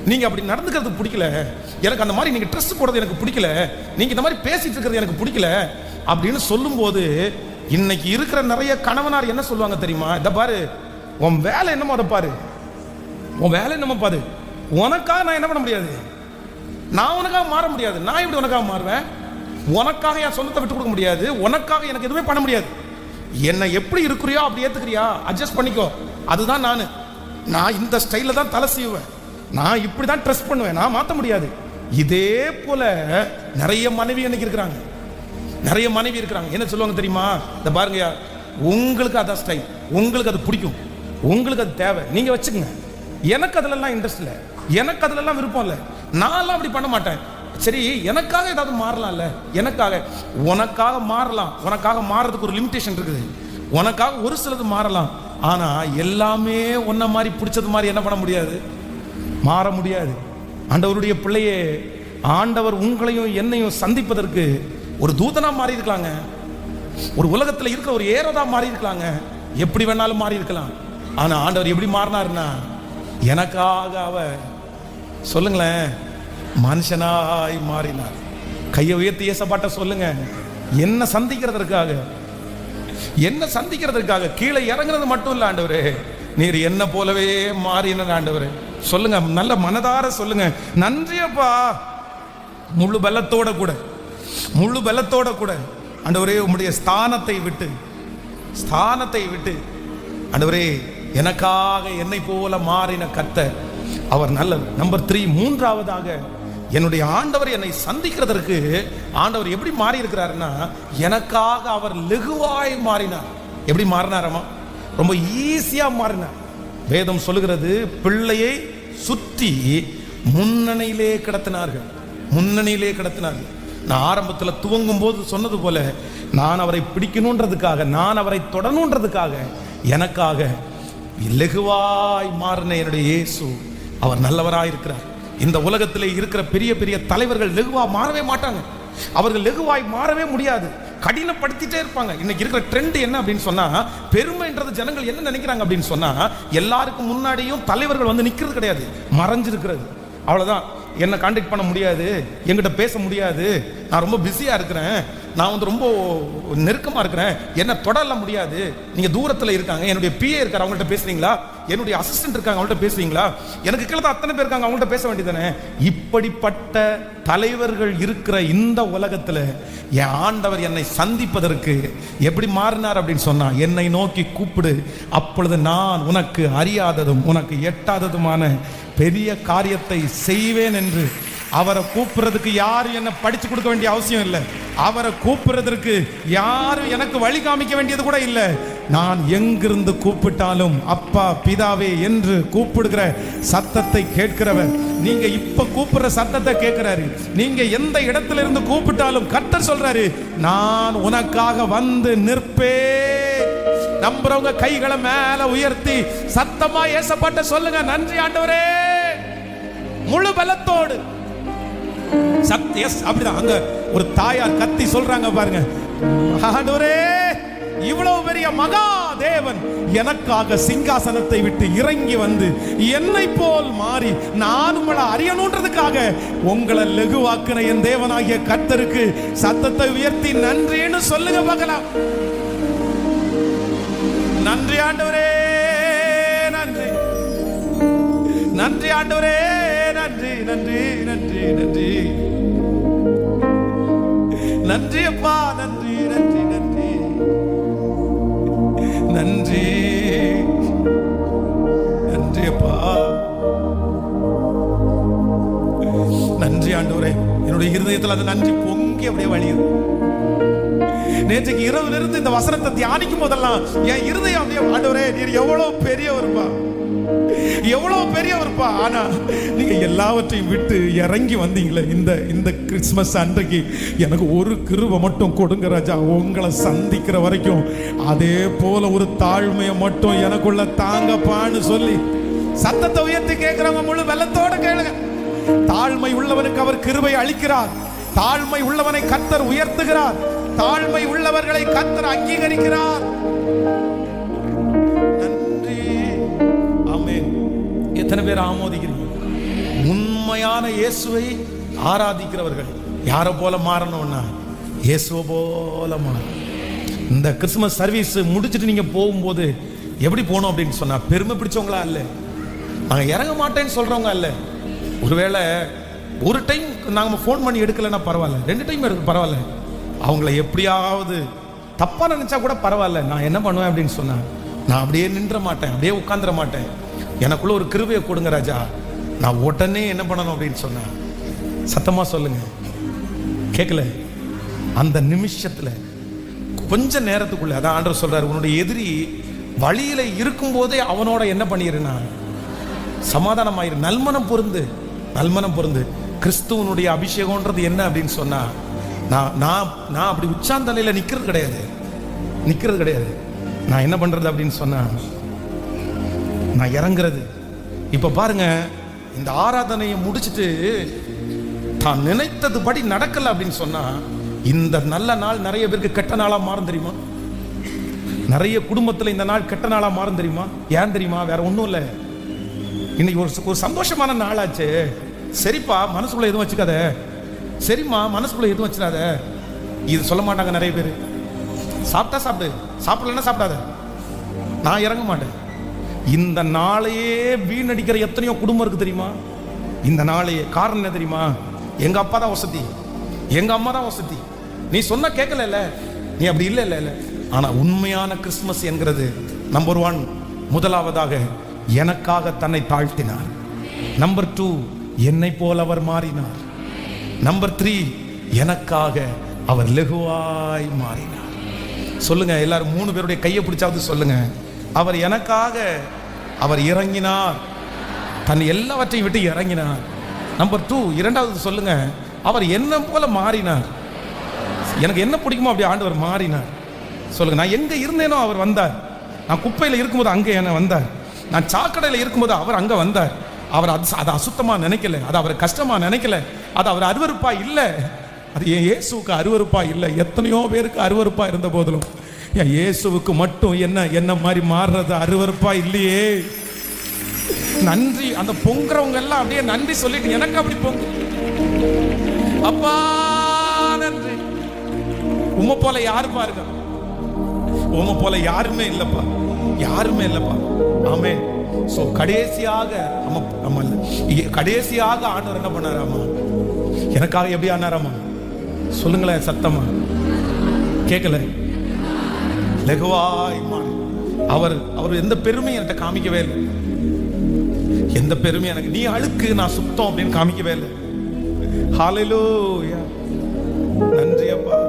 நீங்க அப்படி நடந்துக்கிறது பிடிக்கல, எனக்கு அந்த மாதிரி நீங்க ட்ரெஸ் போடுறது எனக்கு பிடிக்கல, நீங்க இந்த மாதிரி பேசிட்டு இருக்கிறது எனக்கு பிடிக்கல அப்படின்னு சொல்லும்போது, இன்னைக்கு இருக்கிற நிறைய கணவனார் என்ன சொல்லுவாங்க தெரியுமா? இத பாரு, உன் வேலை என்னமோ அதை பாரு, உன் வேலை என்னமோ பாரு, உனக்காக நான் என்ன பண்ண முடியாது, நான் உனக்காக மாற முடியாது. நான் எப்படி உனக்காக மாறுவேன்? உனக்காக என் சொந்தத்தை விட்டு கொடுக்க முடியாது, உனக்காக எனக்கு எதுவுமே பண்ண முடியாது. என்ன எப்படி இருக்கிறியோ அப்படி ஏத்துக்கிறியா, அட்ஜஸ்ட் பண்ணிக்கோ, அதுதான் நான் இந்த ஸ்டைல தான் தலை செய்வேன், நான் இப்படி தான் ட்ரெஸ் பண்ணுவேன், நான் மாற்ற முடியாது. இதே போல நிறைய மனைவி எனக்கு இருக்கிறாங்க, நிறைய மனைவி இருக்கிறாங்க. என்ன சொல்லுவாங்க தெரியுமா? இந்த பாருங்கயா, உங்களுக்கு அதான் ஸ்டைல், உங்களுக்கு அது பிடிக்கும், உங்களுக்கு அது தேவை, நீங்க வச்சுக்கோங்க, எனக்கு அதுலலாம் இன்ட்ரெஸ்ட் இல்லை, எனக்கு அதுலலாம் விருப்பம் இல்லை, நான்லாம் அப்படி பண்ண மாட்டேன். சரி, எனக்காக ஏதாவது மாறலாம்ல, எனக்காக உனக்காக மாறலாம், உனக்காக மாறதுக்கு ஒரு லிமிடேஷன் இருக்குது, உனக்காக ஒரு சிலது மாறலாம். ஆனா எல்லாமே உன்ன மாதிரி பிடிச்சது மாதிரி என்ன பண்ண முடியாது, மாற முடியாது. ஆண்டவருடைய பிள்ளையே, ஆண்டவர் உங்களையும் என்னையும் சந்திப்பதற்கு ஒரு தூதனா மாறி இருக்கலாங்க, ஒரு உலகத்தில் இருக்கிற ஒரு ஏரோதா மாறி இருக்கலாங்க, எப்படி வேணாலும் மாறி இருக்கலாம். ஆனா ஆண்டவர் எப்படி மாறினார்னா, எனக்காக அவர் சொல்லுங்களேன் மனுஷனாய் மாறினார். கையை உயர்த்தி ஏசப்பாட்ட சொல்லுங்க, என்ன சந்திக்கிறதற்காக, என்ன சந்திக்கிறதற்காக கீழே இறங்குறது மட்டும் இல்ல ஆண்டவரே, நீர் என்ன போலவே மாறின ஆண்டவரே. சொல்லுங்க, நல்ல மனதார சொல்லுங்க, நன்றியப்பா. முழு பலத்தோட கூட, முழு பலத்தோட கூட ஆண்டவரே, உம்முடைய ஸ்தானத்தை விட்டு ஆண்டவரே, எனக்காக என்னை போல மாறின கர்த்தர் அவர் நல்லவர். நம்பர் 3, மூன்றாவதாக, என்னுடைய ஆண்டவர் என்னை சந்திக்கிறதற்கு ஆண்டவர் எப்படி மாறி இருக்கிறாருன்னா, எனக்காக அவர் லெகுவாய் மாறினார். எப்படி மாறினாரமா? ரொம்ப ஈஸியா மாறினார். வேதம் சொல்லுகிறது, பிள்ளையை சுற்றி முன்னணியிலே கிடத்தினார்கள். நான் ஆரம்பத்தில் துவங்கும் போது சொன்னது போல, நான் அவரை பிடிக்கணுன்றதுக்காக, நான் அவரை தொடணுன்றதுக்காக, எனக்காக லெகுவாய் மாறின என்னுடைய இயேசு அவர் நல்லவராய் இருக்கிறார். இந்த உலகத்திலே இருக்கிற பெரிய பெரிய தலைவர்கள் லெகுவா மாறவே மாட்டாங்க, அவர்கள் லெகுவாய் மாறவே முடியாது, கடினப்படுத்திட்டே இருப்பாங்க. இன்னைக்கு இருக்கிற ட்ரெண்ட் என்ன அப்படின்னு சொன்னா, பெருமைன்றது ஜனங்கள் என்ன நினைக்கிறாங்க அப்படின்னு சொன்னா, எல்லாருக்கும் முன்னாடியும் தலைவர்கள் வந்து நிக்கிறது கிடையாது, மறைஞ்சிருக்கிறது. அவ்வளவுதான், என்ன கான்டாக்ட் பண்ண முடியாது, என்கிட்ட பேச முடியாது, நான் ரொம்ப பிஸியா இருக்கிறேன், நான் வந்து ரொம்ப நெருக்கமா இருக்கிறேன், என்ன தொடரலாம் முடியாது, நீங்க தூரத்துல இருக்காங்க, என்னுடைய பிஏ இருக்காரு, அவங்கள்ட்ட பேசுறீங்களா, என்னுடைய அசிஸ்டன்ட் இருக்காங்க, அவங்கள்ட்ட பேசுறீங்களா, எனக்கு கீழே அத்தனை பேர் இருக்காங்க, அவங்கள்ட்ட பேச வேண்டியதானே. இப்படிப்பட்ட தலைவர்கள் இருக்கிற இந்த உலகத்துல என் ஆண்டவர் என்னை சந்திப்பதற்கு எப்படி மாறினார் அப்படின்னு சொன்னா, என்னை நோக்கி கூப்பிடு, அப்பொழுது நான் உனக்கு அறியாததும் உனக்கு எட்டாததுமான பெரிய காரியத்தை செய்வேன் என்று. அவரை கூப்பிடுறதுக்கு யாரும் என்ன படிச்சு கொடுக்க வேண்டிய அவசியம் இல்லை, அவரை கூப்பிடுறதற்கு யாரும் எனக்கு வழி காமிக்க வேண்டியது கூட இல்லை. நான் எங்கிருந்து கூப்பிட்டாலும் அப்பா பிதாவே என்று கூப்பிடுகிற சத்தத்தை கேட்கிறவர். நீங்க இப்ப கூப்பிடுற சத்தத்தை கேட்கிறாரு. நீங்க எந்த இடத்துல இருந்து கூப்பிட்டாலும் கர்த்தர் சொல்றாரு, நான் உனக்காக வந்து நிற்பே. நம்புறவங்க கைகளை மேல உயர்த்தி சத்தமா ஏசப்பாட்ட சொல்லுங்க, நன்றி ஆண்டவரே, முழு பலத்தோடு. அப்படிதான் அங்க ஒரு தாயார் கத்தி சொல்றாங்க பாருங்க, ஆண்டவரே, இவ்வளவு பெரிய மகா தேவன் எனக்காக சிங்காசனத்தை விட்டு இறங்கி வந்து என்னை போல் மாறி நான் உங்களை அறியணுன்றதுக்காக உங்களை லெகுவாக்குன என் தேவனாகிய கர்த்தருக்கு சத்தத்தை உயர்த்தி நன்றின்னு சொல்லுங்க பார்க்கலாம். நன்றி ஆண்டவரே, நன்றி நன்றி ஆண்டவரே, நன்றி நன்றி நன்றி நன்றி நன்றி அப்பா, நன்றி நன்றி நன்றி நன்றி நன்றி அப்பா, நன்றி ஆண்டவரே. என்னுடைய இருதயத்தில் அந்த நன்றி பொங்கி அப்படியே வழியுது. நேற்றுக்கு இரவுல இருந்து இந்த வசனத்தை தியானிக்கும் போதெல்லாம் என் இருதயம் அப்படியே, ஆண்டவரே நீர் எவ்வளவு பெரியவர்ப்பா, எவ்வளவு பெரியவர்ப்பா. ஆனா நீங்க எல்லாவற்றையும் விட்டு இறங்கி வந்தீங்களே இந்த கிறிஸ்துமஸ் அன்றைக்கு, எனக்கு ஒரு கிருபை மட்டும் கொடுங்க ராஜா, உங்களை சந்திக்கிற வரைக்கும் அதே போல ஒரு தாழ்மையை மட்டும் எனக்குள்ள தாங்கப்பான்னு சொல்லி சத்தத்தை உயர்த்தி கேட்கிறவங்க முழு வெள்ளத்தோட கேளுங்க. தாழ்மை உள்ளவனுக்கு அவர் கிருபை அளிக்கிறார், தாழ்மை உள்ளவனை கர்த்தர் உயர்த்துகிறார், தாழ்மை உள்ளவர்களை கர்த்தர் அங்கீகரிக்கிறார். நன்றி. ஆமென். எத்தனை பேர் ஆமோதிக்கிறீங்க? உண்மையான இயேசுவை ஆராதிக்கிறவர்கள் யாரை போல மாறணும்னா இயேசுவை போல மாறணும். இந்த கிறிஸ்துமஸ் சர்வீஸ் முடிச்சுட்டு நீங்க போகும்போது எப்படி போகணும் அப்படின்னு சொன்னா, பெருமை பிடிச்சவங்களா இல்ல, நாங்க இறங்க மாட்டேன்னு சொல்றவங்க இல்ல. ஒருவேளை ஒரு டைம் நாங்க ஃபோன் பண்ணி எடுக்கலைன்னா பரவாயில்ல, 2 டைம் எடுக்க பரவாயில்ல, அவங்கள எப்படியாவது தப்பா நினைச்சா கூட பரவாயில்ல. நான் என்ன பண்ணுவேன் அப்படின்னு சொன்னா, நான் அப்படியே நின்ற மாட்டேன், அப்படியே உட்காந்துட மாட்டேன். எனக்குள்ள ஒரு கிருபையை கொடுங்க ராஜா, நான் உடனே என்ன பண்ணணும் அப்படின்னு சொன்னா, சத்தமா சொல்லுங்க, கேட்கல, அந்த நிமிஷத்துல கொஞ்ச நேரத்துக்குள்ள அதான் ஆண்டவர் சொல்றாரு, உன்னுடைய எதிரி வழியில இருக்கும் போதே அவனோட என்ன பண்ணிருனா சமாதானமாயிரு, நல்மனம் பொருந்து, நல்மனம் பொருந்து. கிறிஸ்துவனுடைய அபிஷேகம்ன்றது என்ன அப்படின்னு சொன்னா, நான் அப்படி உச்சாந்தலையில நிக்கிறது கிடையாது. நான் என்ன பண்றது அப்படின்னு சொன்னா, நான் இறங்குறது. இப்ப பாருங்க, இந்த ஆராதனையை முடிச்சுட்டு தான் நினைத்தது படி நடக்கல அப்படின்னு சொன்னா, இந்த நல்ல நாள் நிறைய பேருக்கு கெட்ட நாளா மாறும் தெரியுமா? நிறைய குடும்பத்துல இந்த நாள் கெட்ட நாளா மாறும் தெரியுமா? ஏன் தெரியுமா? வேற ஒண்ணும் இல்லை, இன்னைக்கு ஒரு சந்தோஷமான நாளாச்சு, சரிப்பா மனசுக்குள்ள எதுவும் வச்சுக்காத, சரிம்மா மனசுக்குள்ள எதுவும் வச்சிடாத, இது சொல்ல மாட்டாங்க நிறைய பேர். சாப்பிட்டா சாப்பிடு, சாப்பிடலன்னா சாப்பிடாத, நான் இறங்க மாட்டேன். இந்த நாளையே வீணடிக்கிற எத்தனையோ குடும்பம் இருக்கு தெரியுமா? இந்த நாளையே காரணம் என்ன தெரியுமா? எங்க அப்பா தான் வசதி, எங்க அம்மா தான் வசதி, நீ சொன்னா கேட்கல, நீ அப்படி இல்லை. ஆனா உண்மையான கிறிஸ்துமஸ் என்கிறது நம்பர் 1, முதலாவதாக எனக்காக தன்னை தாழ்த்தினார். நம்பர் 2, என்னை போல் அவர் மாறினார். நம்பர் 3, எனக்காக அவர் லெகுவாய் மாறினார். சொல்லுங்க எல்லாரும், 3 பேருடைய கையை பிடிச்சாவது சொல்லுங்க, அவர் எனக்காக அவர் இறங்கினார், தன் எல்லாவற்றையும் விட்டு இறங்கினார். நம்பர் 2, இரண்டாவது சொல்லுங்க, அவர் என்ன போல மாறினார். எனக்கு என்ன பிடிக்குமோ அப்படி ஆண்டவர் மாறினார். சொல்லுங்க, நான் எங்க இருந்தேனோ அவர் வந்தார். நான் குப்பையில் இருக்கும்போது அங்கே என்ன வந்தார். நான் சாக்கடையில் இருக்கும்போது அவர் அங்க வந்தார். அவர் அதை அசுத்தமா நினைக்கல, அது அவர் கஷ்டமா நினைக்கல, அது அவர் அருவருப்பா இல்லை. அது என் இயேசுவுக்கு அருவருப்பா இல்லை. எத்தனையோ பேருக்கு அருவருப்பா இருந்த போதிலும் என் இயேசுவுக்கு மட்டும் என்ன மாதிரி மாறுறது அருவருப்பா இல்லையே. நன்றி, அந்த பொங்குறவங்க எல்லாம் அப்படியே நன்றி சொல்லிட்டு எனக்கு அப்படி பொங்கு, அப்பா நன்றி. உம்மை போல யாரு பாருங்க, உம்மை போல யாருமே இல்லப்பா, யாருமே இல்லப்பா. ஆமென். சோ கடைசியாக கடைசியாக ஆண்டவர் என்ன பண்ணாராமா? எனக்காக எப்படி ஆனாராமா? சொல்லுங்களேன் சத்தமா, கேட்கல. லெகுவாய் அவர் எந்த பெருமையும் என்கிட்ட காமிக்கவே இல்லை, எந்த பெருமையும் எனக்கு நீ அழுக்கு நான் சுத்தம் அப்படின்னு காமிக்கவே இல்லை. ஹல்லேலூயா, நன்றி அப்பா.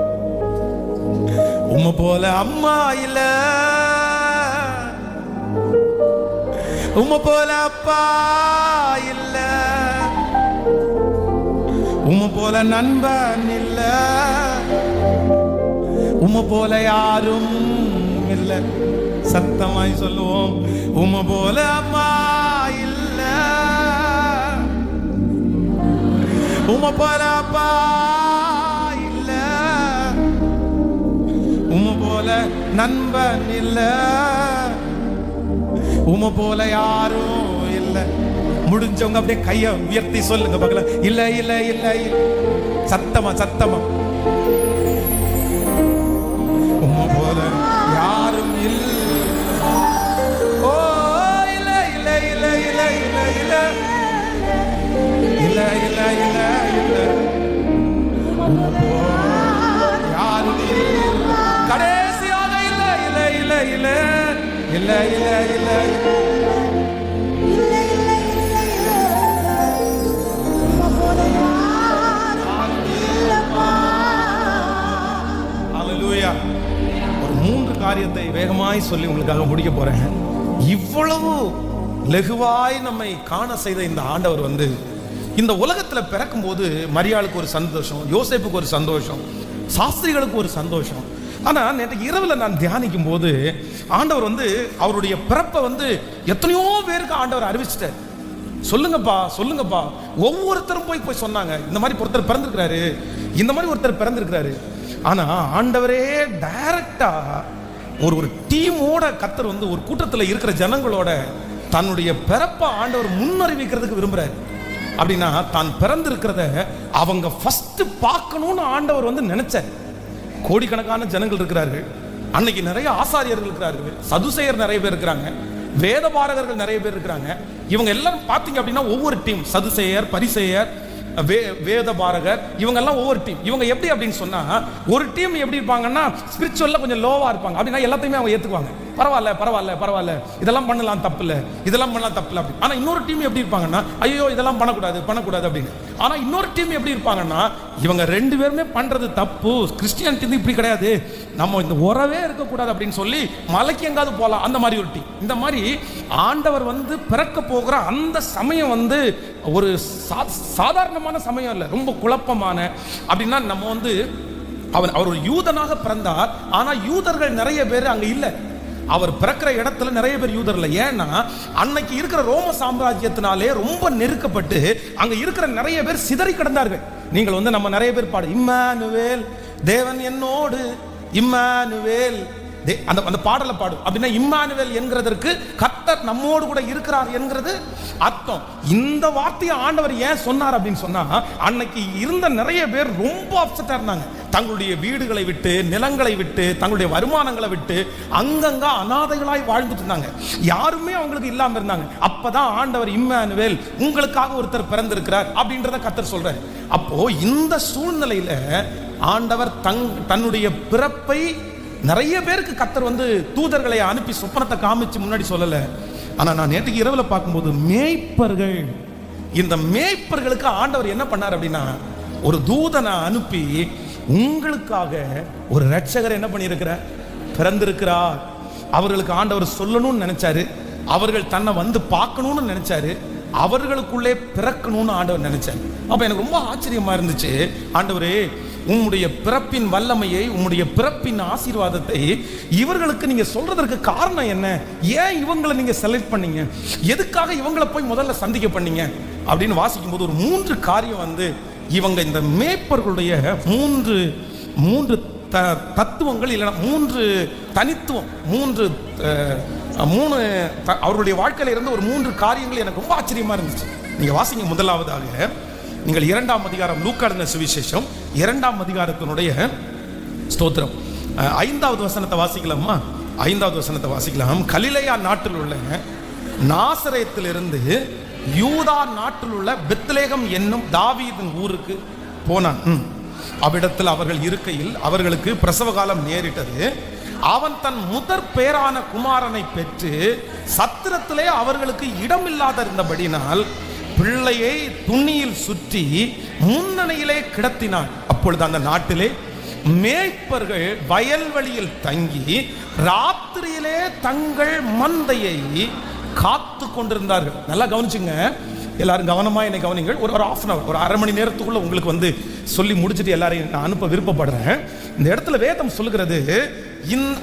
உம்மை போல அம்மா இல்ல, உம்மை போல அப்பா இல்ல, உம்மை போல நண்பன் இல்ல, உம்மை போல யாரும் இல்ல. சத்தமாய் சொல்லுவோம், உம்மை போல அம்மா இல்ல, உம்மை போல அப்பா இல்ல, உம்மை போல நண்பன் இல்ல, உம்மை போல யாரும் இல்ல. முடிஞ்சவங்க அப்படியே கைய உயர்த்தி சொல்லுங்க பார்க்கலாம். இல்ல இல்ல இல்ல, சத்தமா சத்தமா, உம்மை போல யாரும் இல்ல. ஓ இல்ல இல்ல இல்ல இல்ல இல்ல இல்ல இல்ல இல்ல இல்ல இல்ல, உம்மை போல யாரும் இல்ல. கடைசியாக இல்ல இல்ல இல்ல இல்ல இல்ல இல்ல இல்ல ஒரு 3 காரியத்தை வேகமாய் சொல்லி உங்களுக்காக முடிக்க போறேன். இவ்வளவு லெகுவாய் நம்மை காண செய்த இந்த ஆண்டவர் இந்த உலகத்துல பிறக்கும் போது மரியாளுக்கு ஒரு சந்தோஷம், யோசேப்புக்கு ஒரு சந்தோஷம், சாஸ்திரிகளுக்கு ஒரு சந்தோஷம். ஆனா நேற்று இரவுல நான் தியானிக்கும் போது ஆண்டவர் அவருடைய பிறப்பை எத்தனையோ பேருக்கு ஆண்டவர் அறிவிச்சிட்டார். சொல்லுங்கப்பா சொல்லுங்கப்பா, ஒவ்வொருத்தரும் போய் சொன்னாங்க, இந்த மாதிரி ஒருத்தர் பிறந்திருக்கிறாரு, இந்த மாதிரி ஒருத்தர் பிறந்திருக்கிறாரு. ஆனா ஆண்டவரே டைரக்டா ஒரு டீமோட கர்த்தர் ஒரு கூட்டத்தில் இருக்கிற ஜனங்களோட தன்னுடைய பிறப்பை ஆண்டவர் முன்னறிவிக்கிறதுக்கு விரும்புறாரு. அப்படின்னா தான் பிறந்திருக்கிறத அவங்க ஃபர்ஸ்ட் பார்க்கணும்னு ஆண்டவர் வந்து நினைச்சார். கோடிக்கணக்கான ஜனங்கள் இருக்கிறார்கள், அன்னைக்கு நிறைய ஆசாரியர்கள் இருக்கிறார்கள், சதுசேயர் நிறைய பேர் இருக்கிறாங்க, வேதபாரகர்கள் நிறைய பேர் இருக்கிறாங்க. இவங்க எல்லாரும் பார்த்தீங்க அப்படின்னா ஒவ்வொரு டீம், சதுசேயர், பரிசேயர், வேதபாரகர், இவங்க எல்லாம் ஒவ்வொரு டீம். இவங்க எப்படி அப்படின்னு சொன்னா, ஒரு டீம் எப்படி இருப்பாங்கன்னா ஸ்பிரிச்சுவல்ல கொஞ்சம் லோவா இருப்பாங்க. அப்படின்னா எல்லாத்தையுமே அவங்க ஏத்துக்குவாங்க, பரவாயில்ல பரவாயில்ல பரவாயில்ல, இதெல்லாம் பண்ணலாம் தப்பு இல்லை, இதெல்லாம் பண்ணலாம் தப்பு இல்லை அப்படி. ஆனா இன்னொரு டீம் எப்படி இருப்பாங்கன்னா, ஐயோ இதெல்லாம் பண்ணக்கூடாது பண்ணக்கூடாது அப்படின்னு. ஆனா இன்னொரு டீம் எப்படி இருப்பாங்கன்னா, இவங்க ரெண்டு பேருமே பண்றது தப்பு, கிறிஸ்டியானிட்டி இப்படி கிடையாது, நம்ம இந்த உறவே இருக்கக்கூடாது அப்படின்னு சொல்லி மலைக்கு எங்காவது போகலாம், அந்த மாதிரி ஒரு டீம். இந்த மாதிரி ஆண்டவர் வந்து பிறக்க போகிற அந்த சமயம் வந்து ஒரு சாதாரணமான சமயம் இல்லை, ரொம்ப குழப்பமான. அப்படின்னா நம்ம வந்து அவர் ஒரு யூதனாக பிறந்தார், ஆனா யூதர்கள் நிறைய பேர் அங்க இல்லை. அவர் பிறக்கிற இடத்துல நிறைய பேர் யூதர் இல்லை. ஏன்னா அன்னைக்கு இருக்கிற ரோம சாம்ராஜ்யத்தினாலே ரொம்ப நெருக்கப்பட்டு அங்க இருக்கிற நிறைய பேர் சிதறி கிடந்தார்கள். நீங்கள் வந்து நம்ம நிறைய பேர் பாடு, இம்மானுவேல் தேவன் என்னோடு, இம்மானுவேல் அந்த பாடலை பாடும். அப்படின்னா இம்மானுவேல் என்கிறதற்கு கர்த்தர் நம்மோடு கூட இருக்கிறார் என்கிறது அர்த்தம். இந்த வார்த்தையை ஆண்டவர் ஏன் சொன்னார் அப்படின்னு சொன்னா, அன்னைக்கு இருந்த நிறைய பேர் ரொம்ப அப்செட்டா இருந்தாங்க. தங்களுடைய வீடுகளை விட்டு, நிலங்களை விட்டு, தங்களுடைய வருமானங்களை விட்டு அங்கங்க அனாதைகளாய் வாழ்ந்துட்டு இருந்தாங்க. யாருமே அவங்களுக்கு இல்லாம இருந்தாங்க. அப்பதான் ஆண்டவர் இம்மானுவேல், உங்களுக்காக ஒருத்தர் பிறந்திருக்கிறார் அப்படின்றத கர்த்தர் சொல்றாரு. அப்போ இந்த சூழ்நிலையில ஆண்டவர் தன்னுடைய பிறப்பை நிறைய பேருக்கு கர்த்தர் வந்து தூதர்களை அனுப்பி சொப்பனத்தை காமிச்சு முன்னாடி சொல்லல. ஆனா நான் நேற்றுக்கு இரவுல பார்க்கும்போது மேய்ப்பர்கள், இந்த மேய்ப்பர்களுக்கு ஆண்டவர் என்ன பண்ணார் அப்படின்னா, ஒரு தூதனை அனுப்பி உங்களுக்காக ஒரு ரட்சகர் என்ன பண்ணியிருக்கிறார், பிறந்திருக்கிறார். அவர்களுக்கு ஆண்டவர் சொல்லணும்னு நினைச்சாரு, அவர்கள் தன்னை வந்து பார்க்கணும்னு நினைச்சாரு, அவர்களுக்குள்ளே பிறக்கணும்னு ஆண்டவர் நினைச்சாரு. அப்ப எனக்கு ரொம்ப ஆச்சரியமா இருந்துச்சு, ஆண்டவரே உம்முடைய பிறப்பின் வல்லமையை, உம்முடைய பிறப்பின் ஆசீர்வாதத்தை இவர்களுக்கு நீங்க சொல்றதற்கு காரணம் என்ன? ஏன் இவங்களை நீங்க செலக்ட் பண்ணீங்க? எதுக்காக இவங்களை போய் முதல்ல சந்திக்க பண்ணீங்க அப்படின்னு வாசிக்கும் போது ஒரு 3 காரியம் வந்து இவங்க இந்த மேய்ப்பர்களுடைய மூன்று தத்துவங்கள், இல்லைன்னா 3 தனித்துவம், 3 அவருடைய வாழ்க்கையில இருந்து ஒரு 3 காரியங்கள் எனக்கு ரொம்ப ஆச்சரியமா இருந்துச்சு. நீங்க வாசிங்க. முதலாவதாக நீங்கள் 2ஆம் அதிகாரம், லூக்கா எழுதின சுவிசேஷம் 2ஆம் அதிகாரத்தினுடைய ஸ்தோத்திரம் 5வது வசனத்தை வாசிக்கலாமா? 5வது வசனத்தை வாசிக்கலாம். கலிலேயா நாட்டில் உள்ள நாசரேத்திலிருந்து யூதா நாட்டில் உள்ள பெத்லேகம் என்னும் தாவீதின் ஊருக்கு போனான். அவ்விடத்தில் அவர்கள் இருக்கையில் அவர்களுக்கு பிரசவ காலம் நேரிட்டது. அவன் தன் முதற் பேரான குமாரனை பெற்று சத்திரத்திலே அவர்களுக்கு இடமில்லாத இருந்தபடினால் பிள்ளையை துணியில் சுற்றி முன்னணியிலே கிடத்தினான். அப்பொழுது அந்த நாட்டிலே மேய்ப்பர்கள் வயல்வெளியில் தங்கி ராத்திரியிலே தங்கள் மந்தையை காத்து கொண்டிருந்தார்கள். நல்லா கவனிச்சுங்க, எல்லாரும் கவனமா என்னை கவனிங்கள். ஒரு ½ மணி நேரம், ஒரு அரை மணி நேரத்துக்குள்ள உங்களுக்கு வந்து சொல்லி முடிச்சுட்டு எல்லாரையும் நான் அனுப்ப விருப்பப்படுறேன். இந்த இடத்துல வேதம் சொல்லுகிறது,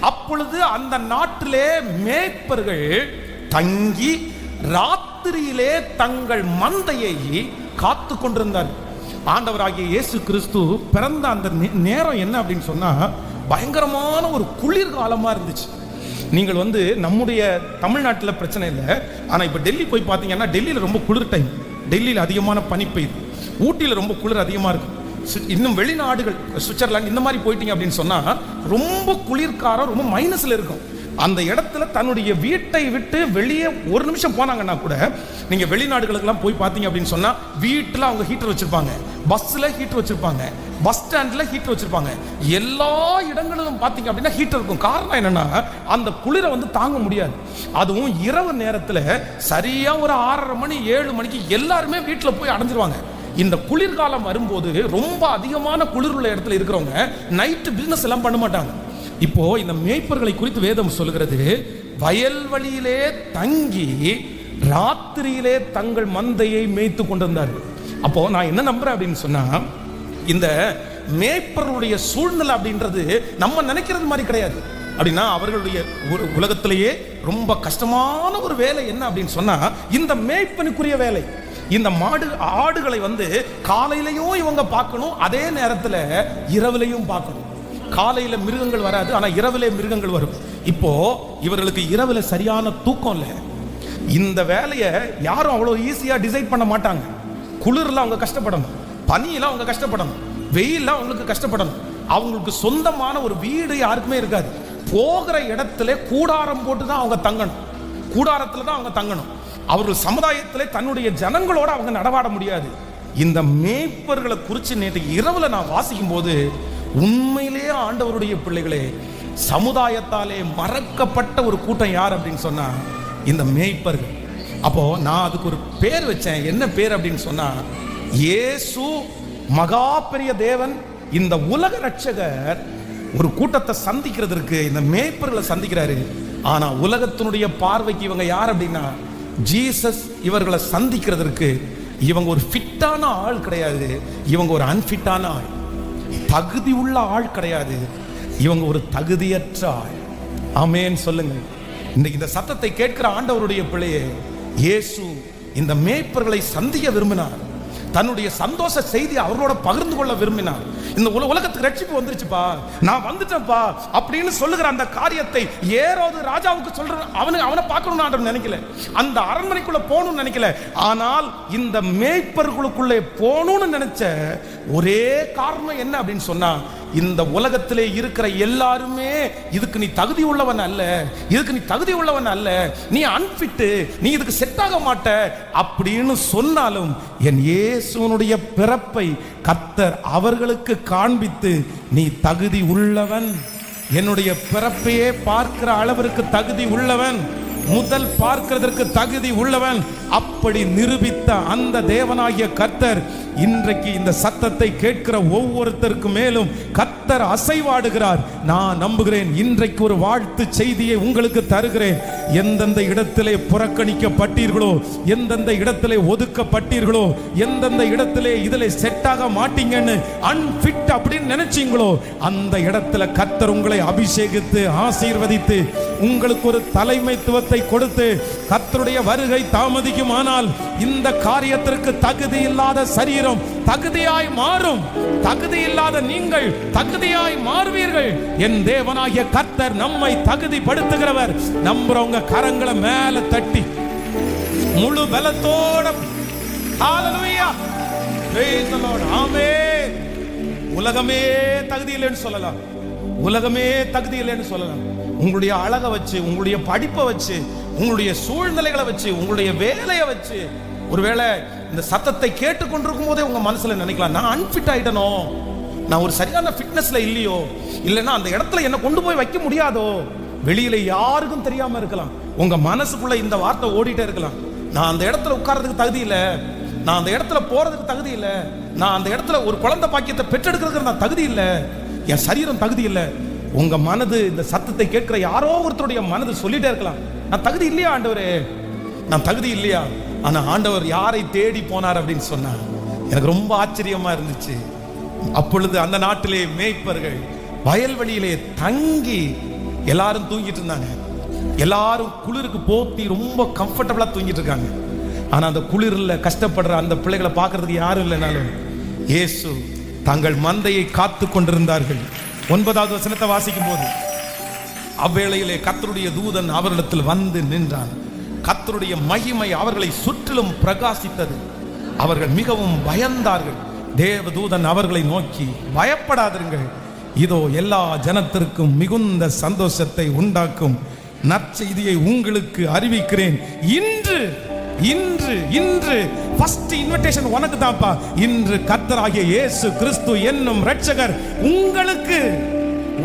அப்பொழுது அந்த நாட்டிலே மேய்ப்பர்கள் தங்கி ராத்திரியிலே தங்கள் மந்தையை காத்து கொண்டிருந்தார். ஆண்டவராகிய இயேசு கிறிஸ்து பிறந்த அந்த நேரம் என்ன அப்படின்னு சொன்னா, பயங்கரமான ஒரு குளிர்காலமா இருந்துச்சு. நீங்கள் வந்து நம்முடைய தமிழ்நாட்டில் பிரச்சனை இல்லை, ஆனால் இப்போ டெல்லி போய் பார்த்தீங்கன்னா டெல்லியில் ரொம்ப குளிர் டைம், டெல்லியில் அதிகமான பனி பெய்யுது, ஊட்டியில் ரொம்ப குளிர் அதிகமாக இருக்கும். இன்னும் வெளிநாடுகள் சுவிட்சர்லாந்து இந்த மாதிரி போயிட்டீங்க அப்படின்னு சொன்னால் ரொம்ப குளிர்காரம், ரொம்ப மைனஸில் இருக்கும். அந்த இடத்துல தன்னுடைய வீட்டை விட்டு வெளியே ஒரு நிமிஷம் போனாங்கன்னா கூட, நீங்க வெளிநாடுகளுக்கெல்லாம் போய் பார்த்தீங்க அப்படின்னு சொன்னா வீட்டில் அவங்க ஹீட்டர் வச்சிருப்பாங்க, பஸ்ஸில் ஹீட்டர் வச்சிருப்பாங்க, பஸ் ஸ்டாண்டில் ஹீட்டர் வச்சிருப்பாங்க, எல்லா இடங்களிலும் பார்த்தீங்க அப்படின்னா ஹீட்டர் இருக்கும். காரணம் என்னன்னா, அந்த குளிரை வந்து தாங்க முடியாது. அதுவும் இரவு நேரத்தில் சரியா ஒரு 6:30 மணி 7 மணிக்கு எல்லாருமே வீட்டில் போய் அடைஞ்சிருவாங்க. இந்த குளிர்காலம் வரும்போது ரொம்ப அதிகமான குளிர் உள்ள இடத்துல இருக்கிறவங்க நைட்டு பிசினஸ் எல்லாம் பண்ண மாட்டாங்க. இப்போ இந்த மேய்ப்பர்களை குறித்து வேதம் சொல்கிறது, வயல்வெளியிலே தங்கி ராத்திரியிலே தங்கள் மந்தையை மேய்த்து கொண்டிருந்தார்கள். அப்போ நான் என்ன நம்புறேன் அப்படின்னு சொன்னா, இந்த மேய்ப்பர்களுடைய சூழ்நிலை அப்படின்றது நம்ம நினைக்கிறது மாதிரி கிடையாது. அப்படின்னா அவர்களுடைய உலகத்திலேயே ரொம்ப கஷ்டமான ஒரு வேலை என்ன அப்படின்னு சொன்னா, இந்த மேய்ப்பனுக்குரிய வேலை. இந்த ஆடுகளை வந்து காலையிலையும் இவங்க பார்க்கணும், அதே நேரத்தில் இரவுலையும் பார்க்கணும். காலையில மிருகங்கள் வராது, ஆனா இரவிலே மிருகங்கள் வரும். இப்போ இவர்களுக்கு இரவுல சரியான தூக்கம் இல்லை. இந்த வேலையை யாரும் அவ்வளவு ஈஸியா டிசைட் பண்ண மாட்டாங்க. குளிர்ல அவங்க கஷ்டப்படணும், பனியில அவங்க கஷ்டப்படணும், வெயில்ல அவங்களுக்கு கஷ்டப்படணும். அவங்களுக்கு சொந்தமான ஒரு வீடு யாருக்குமே இருக்காது. போகிற இடத்துல கூடாரம் போட்டு தான் அவங்க தங்கணும், கூடாரத்துல தான் அவங்க தங்கணும். அவர்கள் சமுதாயத்திலே தன்னுடைய ஜனங்களோட அவங்க நடவாட முடியாது. இந்த மேய்ப்பர்களை குறித்து நேற்று இரவுல நான் வாசிக்கும் போது உண்மையிலேயே ஆண்டவருடைய பிள்ளைகளே, சமுதாயத்தாலே மறக்கப்பட்ட ஒரு கூட்டம் யார் அப்படின்னு சொன்னா இந்த மேய்ப்பர்கள். அப்போ நான் அதுக்கு ஒரு பேர் வச்சேன். என்ன பேர் அப்படின்னு சொன்னா, இயேசு மகா பெரிய தேவன், இந்த உலக ரட்சகர் ஒரு கூட்டத்தை சந்திக்கிறதுக்கு இந்த மேய்ப்பர்களை சந்திக்கிறாரு. ஆனா உலகத்தினுடைய பார்வைக்கு இவங்க யார் அப்படின்னா, ஜீசஸ் இவர்களை சந்திக்கிறதுக்கு இவங்க ஒரு ஃபிட்டான ஆள் கிடையாது, இவங்க ஒரு அன்ஃபிட்டான ஆள். தகுதி உள்ள ஆள் கிடையாது, இவங்க ஒரு தகுதியற்ற ஆள். ஆமென் சொல்லுங்க. இன்னைக்கு இந்த சத்தத்தை கேட்கிற ஆண்டவருடைய பிள்ளையே, இயேசு இந்த மேய்ப்பர்களை சந்திக்க விரும்பினார். தன்னுடைய சந்தோஷ செய்தி அவர்களோட பகிர்ந்து கொள்ள விரும்பினார். இந்த உலகத்துக்கு ரட்சிப்பு வந்துருச்சுப்பா, நான் வந்துட்டேன்ப்பா அப்படின்னு சொல்லுகிற அந்த காரியத்தை ஏரோது ராஜாவுக்கு சொல்ற அவனை பார்க்கணும்னு ஆண்டவர் நினைக்கல, அந்த அரண்மனைக்குள்ள போகணும்னு நினைக்கல. ஆனால் இந்த மேய்ப்பர்களுக்குள்ளே போகணும்னு நினைச்ச ஒரே காரணம் என்ன அப்படின்னு சொன்னா, இந்த உலகத்திலே இருக்கிற எல்லாருமே இதுக்கு நீ தகுதி உள்ளவன் அல்ல, இதுக்கு நீ தகுதி உள்ளவன் அல்ல, நீ அன்பிட்டு, நீ இதுக்கு செட் ஆக மாட்ட அப்படின்னு சொன்னாலும் என் இயேசுனுடைய பிறப்பை கர்த்தர் அவர்களுக்கு காண்பித்து, நீ தகுதி உள்ளவன், என்னுடைய பிறப்பையே பார்க்கிற அளவிற்கு தகுதி உள்ளவன், முதல் பார்க்கிறதற்கு தகுதி உள்ளவன், அப்படி நிரூபித்த அந்த தேவனாகிய கர்த்தர் இன்றைக்கு இந்த சத்தத்தை கேட்கிற ஒவ்வொருத்தருக்கு மேலும் கர்த்தர் அசைவாடுகிறார். நான் நம்புகிறேன். இன்றைக்கு ஒரு வாழ்த்து செய்தியை உங்களுக்கு தருகிறேன். எந்தெந்த இடத்திலே புறக்கணிக்கப்பட்டீர்களோ, எந்தெந்த இடத்திலே ஒதுக்கப்பட்டீர்களோ, எந்தெந்த இடத்திலே இதிலே செட்டாக மாட்டீங்கன்னு அன்ஃபிட் அப்படின்னு நினைச்சீங்களோ, அந்த இடத்துல கர்த்தர் உங்களை அபிஷேகித்து ஆசீர்வதித்து உங்களுக்கு ஒரு தலைமைத்துவத்தை கொடுத்து, கர்த்தருடைய வருகை தாமதிக்குமானால் இந்த காரியத்திற்கு தகுதி இல்லாத சரீரம் தகுதியாய் மாறும். தகுதி இல்லாத நீங்கள் தகுதியாய் மாறுவீர்கள். என் தேவனாகிய கர்த்தர் நம்மை தகுதிப்படுத்துகிறவர். நம்புறவங்க கரங்களை மேல தட்டி முழு பலத்தோட ஹalleluya praise the Lord ஆமென். உலகமே தகுதி இல்லைன்னு சொல்லலாம், உலகமே தகுதி இல்லைன்னு சொல்லலாம். உங்களுடைய அழகை வச்சு, உங்களுடைய படிப்பை வச்சு, உங்களுடைய சூழ்நிலைகளை வச்சு, உங்களுடைய வேலையை வச்சு, ஒருவேளை இந்த சத்தத்தை கேட்டுக்கொண்டிருக்கும் போதே உங்க மனசுல நினைக்கலாம், நான் அன்ஃபிட் ஆயிட்டனோ, நான் ஒரு சரியான ஃபிட்னஸ்ல இல்லையோ, இல்லைன்னா அந்த இடத்துல என்ன கொண்டு போய் வைக்க முடியாதோ. வெளியில யாருக்கும் தெரியாம இருக்கலாம், உங்க மனசுக்குள்ள இந்த வார்த்தை ஓடிட்டே இருக்கலாம், நான் அந்த இடத்துல உட்கார்றதுக்கு தகுதி இல்லை, நான் அந்த இடத்துல போறதுக்கு தகுதி இல்லை, நான் அந்த இடத்துல ஒரு குழந்தை பாக்கியத்தை பெற்றெடுக்கிறதுக்கு நான் தகுதி இல்லை, என் சரீரம் தகுதி இல்லை. உங்க மனது இந்த சத்தத்தை கேட்கிற யாரோ ஒருத்தருடைய மனது சொல்லிட்டே இருக்கலாம், நான் தகுதி இல்லையா ஆண்டவரே, நான் தகுதி இல்லையா. ஆனா ஆண்டவர் யாரை தேடி போனார் அப்படின்னு சொன்னா எனக்கு ரொம்ப ஆச்சரியமா இருந்துச்சு. அப்பொழுது அந்த நாட்டிலே மேய்ப்பர்கள் வயல்வெளியிலே தங்கி எல்லாரும் தூங்கிட்டு இருந்தாங்க. எல்லாரும் குளிருக்கு போத்தி ரொம்ப கம்ஃபர்டபுளா தூங்கிட்டு இருக்காங்க. ஆனா அந்த குளிர்ல கஷ்டப்படுற அந்த பிள்ளைகளை பார்க்கறதுக்கு யாரும் இல்லைனாலும் இயேசு தங்கள் மந்தையை காத்து கொண்டிருந்தார்கள். 9வது வசனத்தை வாசிக்கும் போது, அவ்வேளையிலே கர்த்தருடைய தூதன் அவர்களிடத்தில் வந்து நின்றான். கர்த்தருடைய மகிமை அவர்களை சுற்றிலும் பிரகாசித்தது. அவர்கள் மிகவும் பயந்தார்கள். தேவதூதன் அவர்களை நோக்கி, பயப்படாதிருங்கள், இதோ எல்லா ஜனத்திற்கும் மிகுந்த சந்தோஷத்தை உண்டாக்கும் நற்செய்தியை உங்களுக்கு அறிவிக்கிறேன். இன்று இன்று இன்று ஃபர்ஸ்ட் இன்விடேஷன் உனக்கு தான்ப்பா. இன்று கர்த்தராகிய இயேசு கிறிஸ்து என்னும் இரட்சகர் உங்களுக்கு,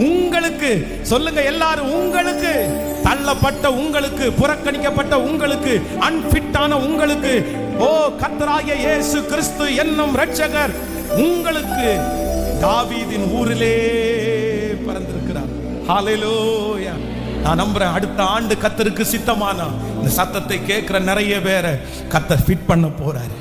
உங்களுக்கு சொல்லுங்க எல்லாரும், உங்களுக்கு தள்ளப்பட்ட உங்களுக்கு, புறக்கணிக்கப்பட்ட உங்களுக்கு, அன்ஃபிட்டான உங்களுக்கு, ஓ கர்த்தராகிய இயேசு கிறிஸ்து என்னும் இரட்சகர் உங்களுக்கு தாவீதின் ஊரிலே பிறந்திருக்கிறார். ஹalleluya. நான் நம்புறேன் அடுத்த ஆண்டு கர்த்தருக்கு சித்தமானா இந்த சத்தத்தை கேட்கிற நிறைய பேரை கர்த்தர் ஃபிட் பண்ண போறாரு.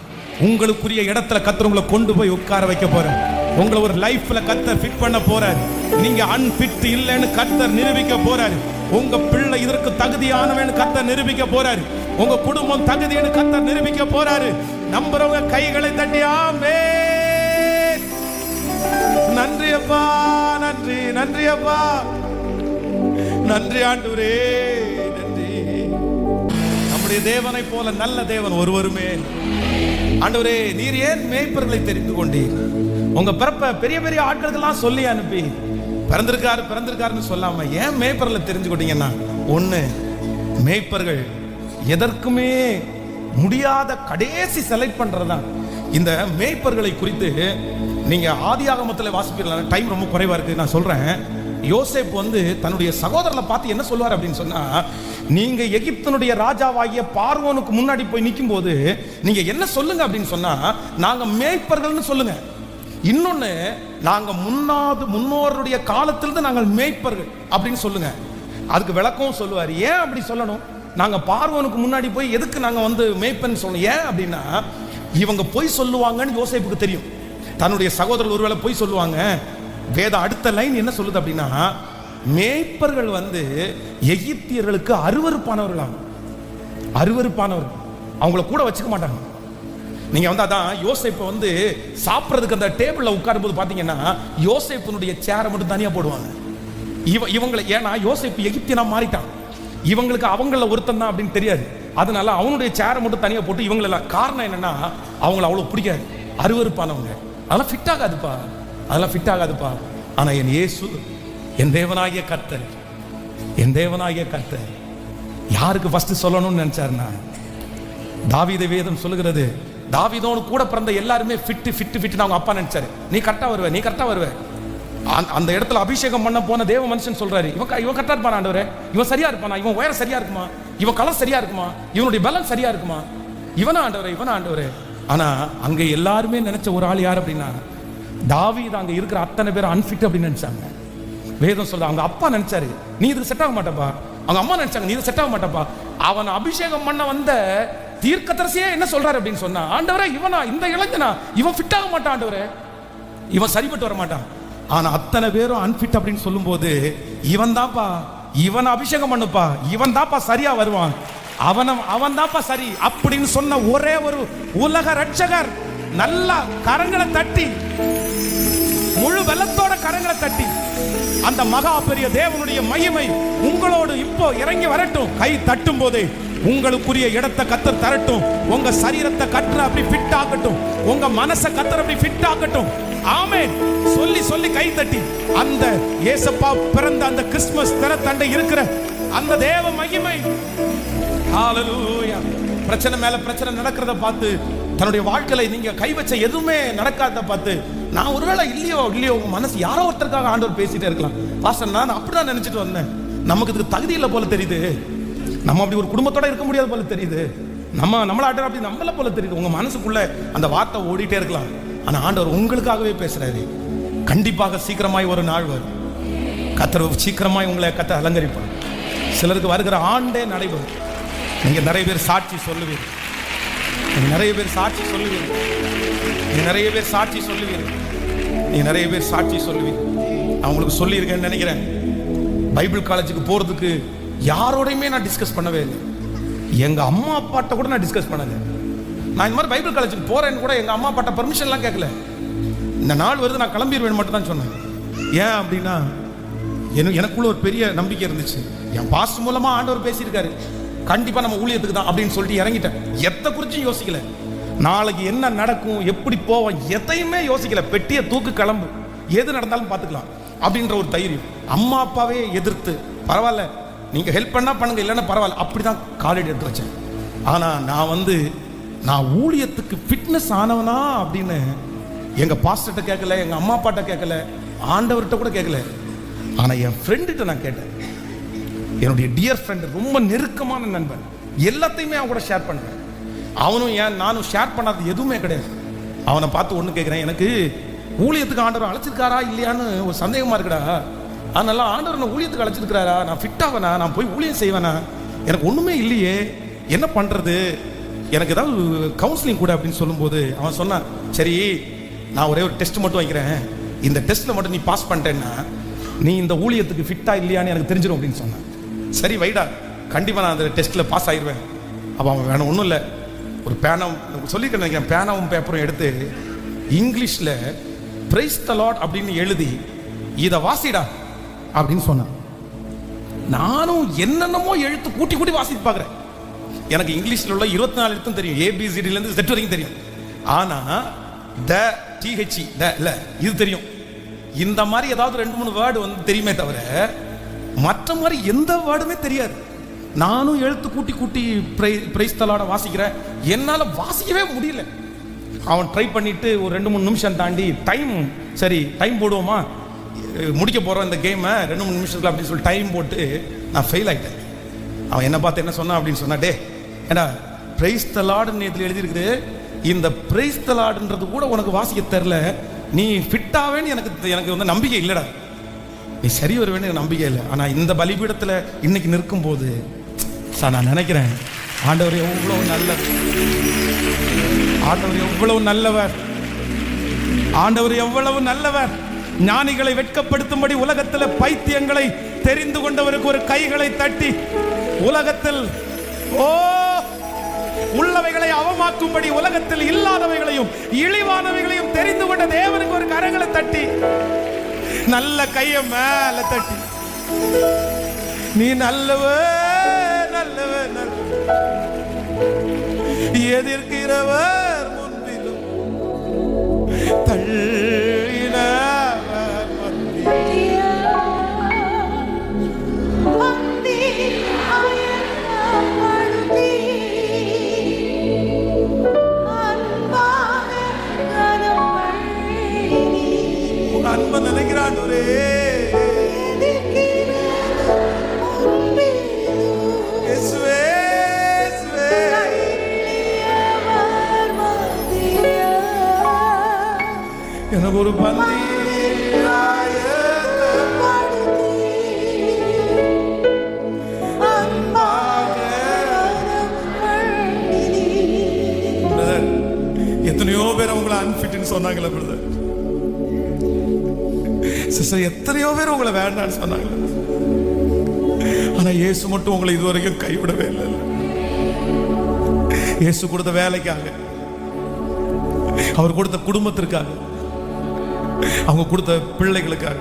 உங்களுக்குரிய இடத்துல கர்த்தர் உங்களை கொண்டு போய் உட்கார வைக்க போறாரு. உங்களை ஒரு லைஃப்ல கர்த்தர் ஃபிட் பண்ண போறாரு. நீங்க அன்ஃபிட் இல்லைன்னு கர்த்தர் நிரூபிக்க போறாரு. உங்க பிள்ளை இதற்கு தகுதியானவன்னு கர்த்தர் நிரூபிக்க போறாரு. உங்க குடும்பம் தகுதின்னு கர்த்தர் நிரூபிக்க போறாரு. நம்புறவங்க கைகளை தட்டி ஆமென். நன்றி அப்பா, நன்றி நன்றி அப்பா, நன்றி ஆண்டவரே, நன்றி. நம்முடைய தேவனை போல நல்ல தேவன் ஒருவருமே. ஆண்டவரே, நீர் ஏன் மேய்ப்பர்களை தெரிந்து கொண்டீர்? உங்க பிறப்ப பெரிய பெரிய ஆட்களுக்கெல்லாம் சொல்லி அனுப்பி பிறந்திருக்காருன்னு சொல்லாம ஏன் மேய்ப்பர்களை தெரிஞ்சு கொண்டீங்கன்னா, ஒண்ணு, மேய்ப்பர்கள் எதற்குமே முடியாத கடைசி செலக்ட் பண்றதுதான். இந்த மேய்ப்பர்களை குறித்து நீங்க ஆதியாகமத்தில் வாசிப்பீர்கள். டைம் ரொம்ப குறைவா இருக்கு, நான் சொல்றேன். யோசேப்பு தன்னுடைய சகோதரரை பார்த்து என்ன சொல்வார் அப்படின்னு சொன்னா, நீங்க எகிப்தினுடைய ராஜாவாகிய பார்வோனுக்கு முன்னாடி போய் நிற்கும் போது நீங்க என்ன சொல்லுங்க அப்படின்னு சொன்னா, நாங்க மேய்ப்பர்கள்னு சொல்லுங்க. இன்னொன்னு, நாங்க முன்னோருடைய காலத்திலிருந்து நாங்கள் மேய்ப்பர்கள் அப்படின்னு சொல்லுங்க. அதுக்கு விளக்கம் சொல்லுவார். ஏன் அப்படி சொல்லணும்? நாங்க பார்வோனுக்கு முன்னாடி போய் எதுக்கு நாங்க மேய்ப்பன்னு சொல்லணும்? ஏன் அப்படின்னா, இவங்க பொய் சொல்லுவாங்கன்னு யோசேப்புக்கு தெரியும். தன்னுடைய சகோதரர் ஒருவேளை பொய் சொல்லுவாங்க. வேதம் அடுத்த லைன் என்ன சொல்லுது அப்படின்னா, மேய்ப்பர்கள் எகிப்தியர்களுக்கு அருவருப்பானவர்களாம். அருவருப்பானவர்கள், அவங்கள கூட வச்சுக்க மாட்டாங்க. நீங்க அதான் யோசேப்பு சாப்பிட்றதுக்கு அந்த டேபிள்ல உட்காரும் போது பாத்தீங்கன்னா, யோசேப்பினுடைய சேரை மட்டும் தனியா போடுவாங்க. இவங்களை, ஏன்னா யோசேப்பு எகிப்தியனா மாறிட்டான், இவங்களுக்கு அவங்கள ஒருத்தன் தான் அப்படின்னு தெரியாது. அதனால அவனுடைய சேரை மட்டும் தனியா போட்டு இவங்களெல்லாம். காரணம் என்னன்னா, அவங்களை அவ்வளவு பிடிக்காது, அருவருப்பானவங்க. அதெல்லாம் ஃபிட் ஆகாதுப்பா. ஆனா என் இயேசு, என் தேவனாகிய கர்த்தர் யாருக்கு ஃபர்ஸ்ட் சொல்லணும்னு நினைச்சாருன்னா, தாவீதை வேதம் சொல்லுகிறது, தாவீதோடு கூட பிறந்த எல்லாருமே ஃபிட் அவங்க அப்பா நினைச்சாரு. நீ கரெக்டா வருவ. அந்த இடத்துல அபிஷேகம் பண்ண போன தேவ மனுஷன் சொல்றாரு, இவன் கரெக்டா இருப்பான் ஆண்டவரே, இவன் சரியா இருப்பானா, இவன் உயரம் சரியா இருக்குமா, இவன் கலர் சரியா இருக்குமா, இவனுடைய பலன் சரியா இருக்குமா, இவனா ஆண்டவரே. ஆனா அங்க எல்லாருமே நினைச்ச ஒரு ஆள் யார் அப்படின்னா, தாவீது. அங்க இருக்கிற அத்தனை பேர் அன்ஃபிட் அப்படின்னு நினைச்சாங்க. வேதம் சொல்ற, அவங்க அப்பா நினைச்சாரு நீ இதுக்கு செட் ஆக மாட்டப்பா, அவங்க அம்மா நினைச்சாங்க நீ இது செட் ஆக மாட்டப்பா. அவன் அபிஷேகம் பண்ண வந்த தீர்க்கதரிசியே என்ன சொல்றாரு அப்படின்னு சொன்னா, ஆண்டவரே இவனா, இந்த இளைஞனா, இவன் ஃபிட் ஆக மாட்டான் ஆண்டவரே, இவன் சரிப்பட்டு வர மாட்டான். ஆனா அத்தனை பேரும் அன்ஃபிட் அப்படின்னு சொல்லும் போது, இவன் தான்ப்பா, இவன் அபிஷேகம் பண்ணுப்பா, இவன் தான்ப்பா சரியா வருவான், அவன் தான்ப்பா சரி அப்படின்னு சொன்ன ஒரே ஒரு உலக ரட்சகர். நல்லா கரங்களை தட்டி, முழு வெள்ளத்தோட கரங்களை தட்டி, அந்த மகா பெரிய தேவனுடைய மகிமை உங்களோடு இப்போ இறங்கி வரட்டும். கை தட்டும் போதே உங்களுக்குரிய இடத்தை கத்தர் தரட்டும். உங்க சரீரத்தை கத்தர் அப்படி ஃபிட் ஆகட்டும், உங்க மனசை கத்தர் அப்படி ஃபிட் ஆகட்டும். ஆமென் சொல்லி கை தட்டி, அந்த இயேசப்பா பிறந்த அந்த கிறிஸ்துமஸ் தினத்தண்டை இருக்கிற அந்த தேவ மகிமை, ஹalleluya. பிரச்சனை மேல பிரச்சனை நடக்கிறத பார்த்து, தன்னுடைய வாழ்க்கையில நீங்க கை வச்ச எதுவுமே நடக்காத பார்த்து, நான் ஒருவேளை இல்லையோ உங்க மனசு யாரோ ஒருத்தருக்காக ஆண்டவர் பேசிட்டே இருக்கலாம். பாஸ்டர், நான் அப்படிதான் நினைச்சிட்டு வந்தேன், நமக்கு இதுக்கு தகுதி இல்லை போல தெரியுது, நம்ம அப்படி ஒரு குடும்பத்தோட இருக்க முடியாது போல தெரியுது, நம்மள ஆண்டவர் அப்படி நம்மள போல தெரியுது. உங்க மனசுக்குள்ள அந்த வார்த்தை ஓடிட்டே இருக்கலாம். ஆனா ஆண்டவர் உங்களுக்காகவே பேசுறாரு. கண்டிப்பாக சீக்கிரமாய் ஒரு நாள் வரும், கர்த்தர் சீக்கிரமாய் உங்களை கர்த்தர் அலங்கரிப்பார். சிலருக்கு வருகிற ஆண்டே நடைபெறும். நீங்க நிறைய பேர் சாட்சி சொல்லுவீர்கள், நிறைய பேர் சாட்சி சொல்லுவீர்கள். நான் உங்களுக்கு சொல்லியிருக்கேன்னு நினைக்கிறேன். பைபிள் காலேஜுக்கு போறதுக்கு யாரோடையுமே நான் டிஸ்கஸ் பண்ணவே இல்லை. எங்க அம்மா அப்பாட்ட கூட நான் டிஸ்கஸ் பண்ணல. நான் இந்த மாதிரி பைபிள் காலேஜுக்கு போறேன்னு கூட எங்க அம்மா அப்பாட்ட பெர்மிஷன்லாம் கேட்கல. இந்த நாள் வருது, நான் கிளம்பிடுவேன் மட்டும் தான் சொன்னேன். ஏன் அப்படின்னா, எனக்குள்ள ஒரு பெரிய நம்பிக்கை இருந்துச்சு. என் பாஸ்டர் மூலமா ஆண்டவர் பேசியிருக்காரு, கண்டிப்பா நம்ம ஊழியத்துக்கு தான் அப்படின்னு சொல்லிட்டு இறங்கிட்டேன். எதை குறிச்சும் யோசிக்கல, நாளைக்கு என்ன நடக்கும், எப்படி போவோம், எதையுமே யோசிக்கல. பெட்டியை தூக்கு, கிளம்பு, எது நடந்தாலும் பார்த்துக்கலாம் அப்படின்ற ஒரு தைரியம். அம்மா அப்பாவே எதிர்த்து, பரவாயில்ல நீங்க ஹெல்ப் பண்ணா பண்ணுங்க, இல்லைன்னா பரவாயில்ல, அப்படிதான் காலேஜ் எடுத்து வச்சேன். ஆனா நான் ஊழியத்துக்கு ஃபிட்னஸ் ஆனவனா அப்படின்னு எங்க பாஸ்டர்கிட்ட கேட்கல, எங்க அம்மா அப்பாட்ட கேட்கல, ஆண்டவர்கிட்ட கூட கேட்கல. ஆனா என் ஃப்ரெண்டுகிட்ட நான் கேட்டேன். என்னுடைய டியர் ஃப்ரெண்ட், ரொம்ப நெருக்கமான நண்பன், எல்லாத்தையுமே அவன் கூட ஷேர் பண்ணுறேன். அவனும் நானும் ஷேர் பண்ணாதது எதுவுமே கிடையாது. அவனை பார்த்து ஒன்று கேட்குறேன், எனக்கு ஊழியத்துக்கு ஆண்டவர் அழைச்சிருக்காரா இல்லையான்னு ஒரு சந்தேகமாக இருக்குடா. அதனால ஆண்டவர் நான் ஊழியத்துக்கு அழைச்சிருக்கிறாரா, நான் ஃபிட் ஆவேனா, நான் போய் ஊழியம் செய்வேனா, எனக்கு ஒன்றுமே இல்லையே, என்ன பண்ணுறது, எனக்கு ஏதாவது கவுன்சிலிங் கூட அப்படின்னு சொல்லும்போது அவன் சொன்னான், சரி நான் ஒரே ஒரு டெஸ்ட் மட்டும் வைக்கிறேன், இந்த டெஸ்ட்டில் மட்டும் நீ பாஸ் பண்ணிட்டேன்னா நீ இந்த ஊழியத்துக்கு ஃபிட்டா இல்லையான்னு எனக்கு தெரிஞ்சிடும் அப்படின்னு சொன்னான். சரி வைடா, கண்டிப்பாக நான் அந்த டெஸ்ட்டில் பாஸ் ஆயிடுவேன். அப்போ அவன் வேணும் ஒன்றும் இல்லை, ஒரு சொல்லிக்கிறேன் நினைக்கிறேன், பேனாவும் பேப்பரும் எடுத்து இங்கிலீஷில் பிரைஸ் தி லார்ட் அப்படின்னு எழுதி இதை வாசிடா அப்படின்னு சொன்னான். நானும் என்னென்னமோ எழுத்து கூட்டி வாசித்து பார்க்குறேன். எனக்கு இங்கிலீஷில் உள்ள 24 எழுத்தும் தெரியும், ABCDலேருந்து Z வரைக்கும் தெரியும். ஆனா த டிஹெச்இ த இல்ல இது தெரியும். இந்த மாதிரி ஏதாவது 2-3 வேர்டு வந்து தெரியுமே தவிர மற்ற மாதிரி எந்த வேர்டுமே தெரியாது. நானும் எழுத்து கூட்டி கூட்டி பிரைஸ் தலாட வாசிக்கிறேன், என்னால வாசிக்கவே முடியல. அவன் ட்ரை பண்ணிட்டு ஒரு 2-3 நிமிஷம் தாண்டி டைம் போடுவோமா, முடிக்க போறோம் இந்த கேமை 2-3 நிமிஷத்துல அப்படின்னு சொல்லி டைம் போட்டு நான் ஃபெயில் ஆயிட்டேன். அவன் என்ன பார்த்து என்ன சொன்னான் அப்படின்னு சொன்னா, டே ஏடா பிரைஸ் தலாடுன்னு இதில் எழுதியிருக்குது, இந்த பிரைஸ் தலாடுன்றது கூட உனக்கு வாசிக்க தெரில, நீ ஃபிட்டாவேன்னு எனக்கு வந்து நம்பிக்கை இல்லைடா, நீ சரி வருவேன்னு எனக்கு நம்பிக்கை இல்லை. ஆனால் இந்த பலிபீடத்தில் இன்னைக்கு நிற்கும் போது நான் நினைக்கிறேன், ஆண்டவர் எவ்வளவு நல்லவர், ஆண்டவர் எவ்வளவு நல்லவர், ஆண்டவர் எவ்வளவு நல்லவர். ஞானிகளை வெட்கப்படுத்தும்படி உலகத்தில் பைத்தியங்களை தெரிந்து கொண்டவருக்கு ஒரு கைகளை தட்டி, உலகத்தில் உள்ளவைகளை அவமாக்கும்படி உலகத்தில் இல்லாதவைகளையும் இழிவானவைகளையும் தெரிந்து கொண்ட தேவனுக்கு ஒரு கரங்களை தட்டி, நல்ல கைய மேல தட்டி, நீ நல்லவர் நல்லவர் எதிர்க்கிறவர் முன்பிலும் தள்ளினவர் அன்ப நினைக்கிறான் எனக்கு ஒரு பந்தி எத்தனையோ பேர் அவங்களை அன்ஃபிட்னு சொன்னாங்களே பிரதர், சிஸ்டர் எத்தனையோ பேர் உங்களை வேண்டான்னு சொன்னாங்க. ஆனா இயேசு மட்டும் உங்களை இதுவரைக்கும் கைவிடவே இல்லை. இயேசு கொடுத்த வேலைக்காக, அவர் கொடுத்த குடும்பத்திற்காக, அவங்க கொடுத்த பிள்ளைகளுக்காக,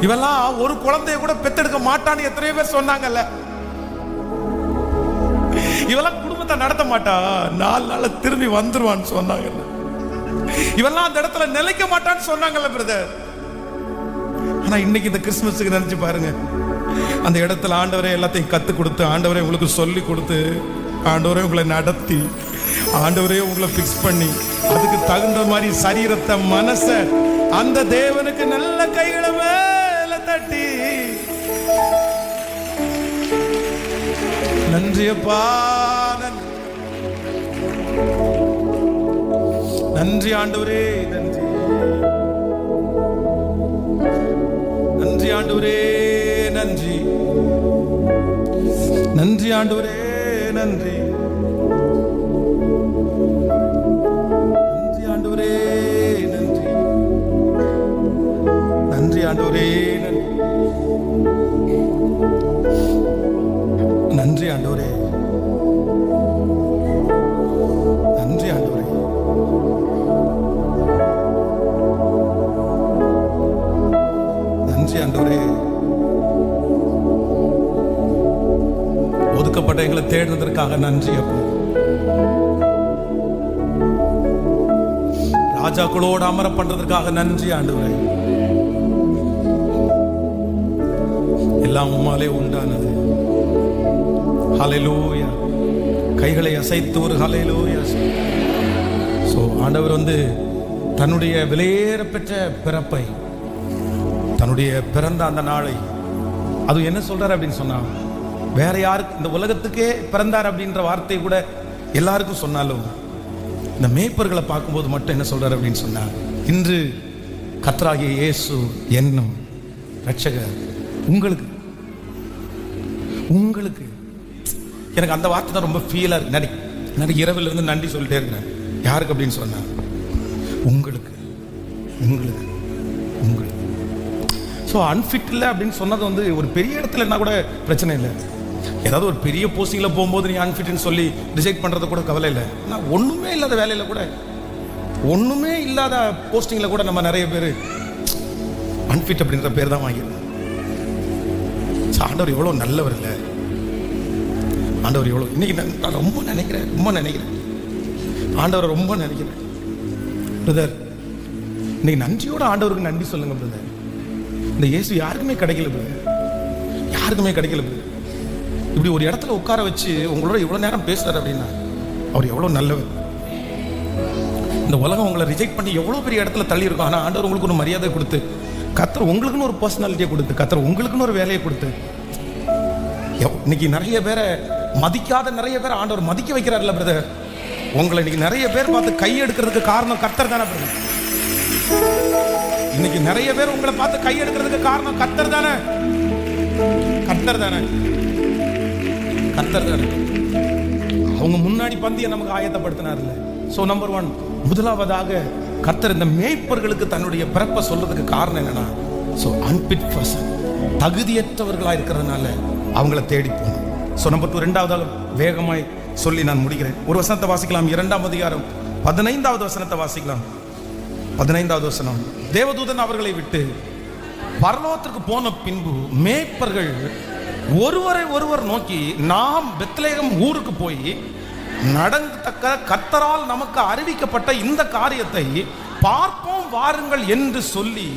இவெல்லாம் ஒரு குழந்தைய கூட பெத்தெடுக்க மாட்டான்னு எத்தனையோ பேர் சொன்னாங்கல்ல. இவெல்லாம் குடும்பத்தை நடத்த மாட்டா, 4 நாள்ல திரும்பி வந்துருவான்னு சொன்னாங்கல்ல. இவெல்லாம் அந்த இடத்துல நிலைக்க மாட்டான்னு சொன்னாங்கல்ல பிரதர். ஆனா இன்னைக்கு இந்த கிறிஸ்துமஸுக்கு நினைச்சு பாருங்க, அந்த இடத்துல ஆண்டவரே எல்லாத்தையும் கத்து கொடுத்து, ஆண்டவரே உங்களுக்கு சொல்லி கொடுத்து, ஆண்டவரே உங்களை நடத்தி, ஆண்டவரே உங்களை பிக்ஸ் பண்ணி, அதுக்கு தகுந்த மாதிரி சரீரத்தை மனச அந்த தேவனுக்கு நல்ல கைகளை மேல தட்டி, நன்றியப்பா, நன்றி ஆண்டவரே, நன்றி நன்றி ஆண்டவரே, நன்றி நன்றி ஆண்டவரே, நன்றி நன்றி ஆண்டவரே, நன்றி நன்றி ஆண்டவரே, நன்றி ஆண்டவரே, நன்றி ஆண்டவரே, நன்றி ஆண்டவரே. ஒதுக்கப்பட்ட எங்களை தேடுறதற்காக நன்றி அப்பா. ராஜாக்களோடு அமர பண்றதற்காக நன்றி ஆண்டவரே. எல்லாம் உம்மாலே உண்டானது. ஹல்லேலூயா. கைகளை அசைத்து ஒரு ஹல்லேலூயா. சோ ஆண்டவர் வந்து தன்னுடைய விலையேற பெற்ற பிறப்பை, தன்னுடைய பிறந்த அந்த நாளை, அது என்ன சொல்றாரு அப்படின்னு சொன்னா, வேற யாருக்கு, இந்த உலகத்துக்கே பிறந்தார் அப்படின்ற வார்த்தை கூட எல்லாருக்கும் சொன்னாலும், இந்த மேய்ப்பர்களை பார்க்கும்போது மட்டும் என்ன சொல்றாரு அப்படின்னு சொன்னா, இன்று கர்த்தராகிய இயேசு என்னும் ரட்சகர் உங்களுக்கு உங்களுக்கு எனக்கு அந்த வார்த்தை தான் ரொம்ப ஃபீலா இருக்கு. எனக்கு இரவில் இருந்து நன்றி சொல்லிட்டே இருக்கிறேன். யாருக்கு அப்படின்னு சொன்னா, உங்களுக்கு உங்களுக்கு உங்களுக்கு. ஸோ அன்ஃபிட் இல்லை அப்படின்னு சொன்னது வந்து ஒரு பெரிய இடத்துல என்ன கூட பிரச்சனை இல்லை. ஏதாவது ஒரு பெரிய போஸ்டிங்கில் போகும்போது நீ அன்ஃபிட்னு சொல்லி டிசைட் பண்ணுறது கூட கவலை இல்லை. ஆனால் ஒன்றுமே இல்லாத வேலையில் கூட, ஒன்றுமே இல்லாத போஸ்டிங்கில் கூட நம்ம நிறைய பேர் அன்ஃபிட் அப்படின்ற பேர் தான் வாங்கிடுறோம். ஆண்டவர் எவ்வளோ நல்லவர் இல்லை, ஆண்டவர் எவ்வளோ. இன்னைக்கு நான் ரொம்ப நினைக்கிறேன் ஆண்டவரை ரொம்ப நினைக்கிறேன். பிரதர், இன்னைக்கு நன்றியோட ஆண்டவருக்கு நன்றி சொல்லுங்க பிரதர். இந்த இயேசு யாருக்குமே கிடைக்கல பிரதர், யாருக்குமே கிடைக்கல பிரதர். இப்படி ஒரு இடத்துல உட்கார வச்சு உங்களோட இவ்வளவு நேரம் பேசுறாரு அப்படின்னா அவர் எவ்வளவு நல்லவர். இந்த உலகம் உங்களை ரிஜெக்ட் பண்ணி எவ்வளவு பெரிய இடத்துல தள்ளி இருக்கும். ஆனா ஆண்டவர் உங்களுக்கு ஒரு மரியாதை கொடுத்து, கர்த்தர் உங்களுக்குன்னு ஒரு பர்சனாலிட்டியை கொடுத்து, கர்த்தர் உங்களுக்குன்னு ஒரு வேலையை கொடுத்து, இன்னைக்கு நிறைய பேரை மதிக்காத நிறைய பேர் ஆண்டவர் மதிக்க வைக்கிறார்ல பிரதர். உங்களை இன்னைக்கு நிறைய பேர் பார்த்து கை எடுக்கிறதுக்கு காரணம் கர்த்தர் தானே பிரதர். இன்னைக்கு நிறைய பேர் உங்களை பார்த்து கை எடுக்கிறதுக்கு காரணம் கர்த்தர் தானே, கர்த்தர் தானே, கர்த்தர் தானே. அவங்க முன்னாடி பந்தியை நமக்கு ஆயத்தப்படுத்தினார்ல. சோ நம்பர் 1, முதலாவதாக கர்த்தர் இந்த மேய்ப்பர்களுக்கு தன்னுடைய பிறப்பை சொல்றதுக்கு காரணம் என்னன்னா, சோ அன்பிட் பர்சன், தகுதியற்றவர்களா இருக்கிறதுனால அவங்கள தேடி போகணும். சோ நம்பர் 2, இரண்டாவதாக வேகமாய் சொல்லி நான் முடிக்கிறேன். ஒரு வசனத்தை வாசிக்கலாம். 2ஆம் அதிகாரம் 15வது வசனத்தை வாசிக்கலாம். 15வது வசனம், தேவதூதன் அவர்களை விட்டு பரலோகத்திற்கு போன பின்பு மேய்ப்பர்கள் ஒருவரை ஒருவர் நோக்கி, நாம் பெத்லகேம் ஊருக்கு போய் நடந்தக்க கர்த்தரால் நமக்கு அறிவிக்கப்பட்ட இந்த காரியத்தை பார்ப்போம் வாருங்கள் என்று சொல்லி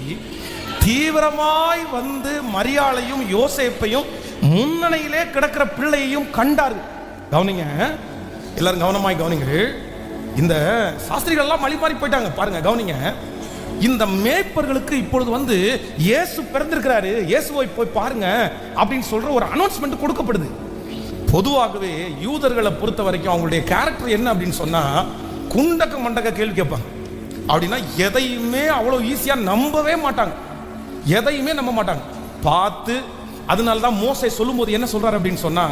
தீவிரமாய் வந்து மரியாளையும் யோசேப்பையும் முன்னணியிலே கிடக்கிற பிள்ளையையும் கண்டார்கள். கவனிங்க, எல்லாரும் கவனமாய் கவனிங்க. இந்த சாஸ்திரிகள் எல்லாம் மழி மாறி போயிட்டாங்க பாருங்க. கவனிங்க, இந்த மேய்ப்பர்களுக்கு இப்பொழுது வந்து இயேசு பிறந்திருக்கிறாரு, இயேசுவை போய் பாருங்க அப்படின்னு சொல்ற ஒரு அனௌன்ஸ்மெண்ட் கொடுக்கப்படுது. பொதுவாகவே யூதர்களை பொறுத்த வரைக்கும் அவங்களுடைய கேரக்டர் என்ன அப்படின்னு சொன்னா, குண்டக்க மண்டக்க கேள்வி கேட்பாங்க. அப்படின்னா எதையுமே அவ்வளவு ஈஸியா நம்பவே மாட்டாங்க, எதையுமே நம்ப மாட்டாங்க. பார்த்து அதனாலதான் மோசே சொல்லும் போது என்ன சொல்றாரு அப்படின்னு சொன்னா,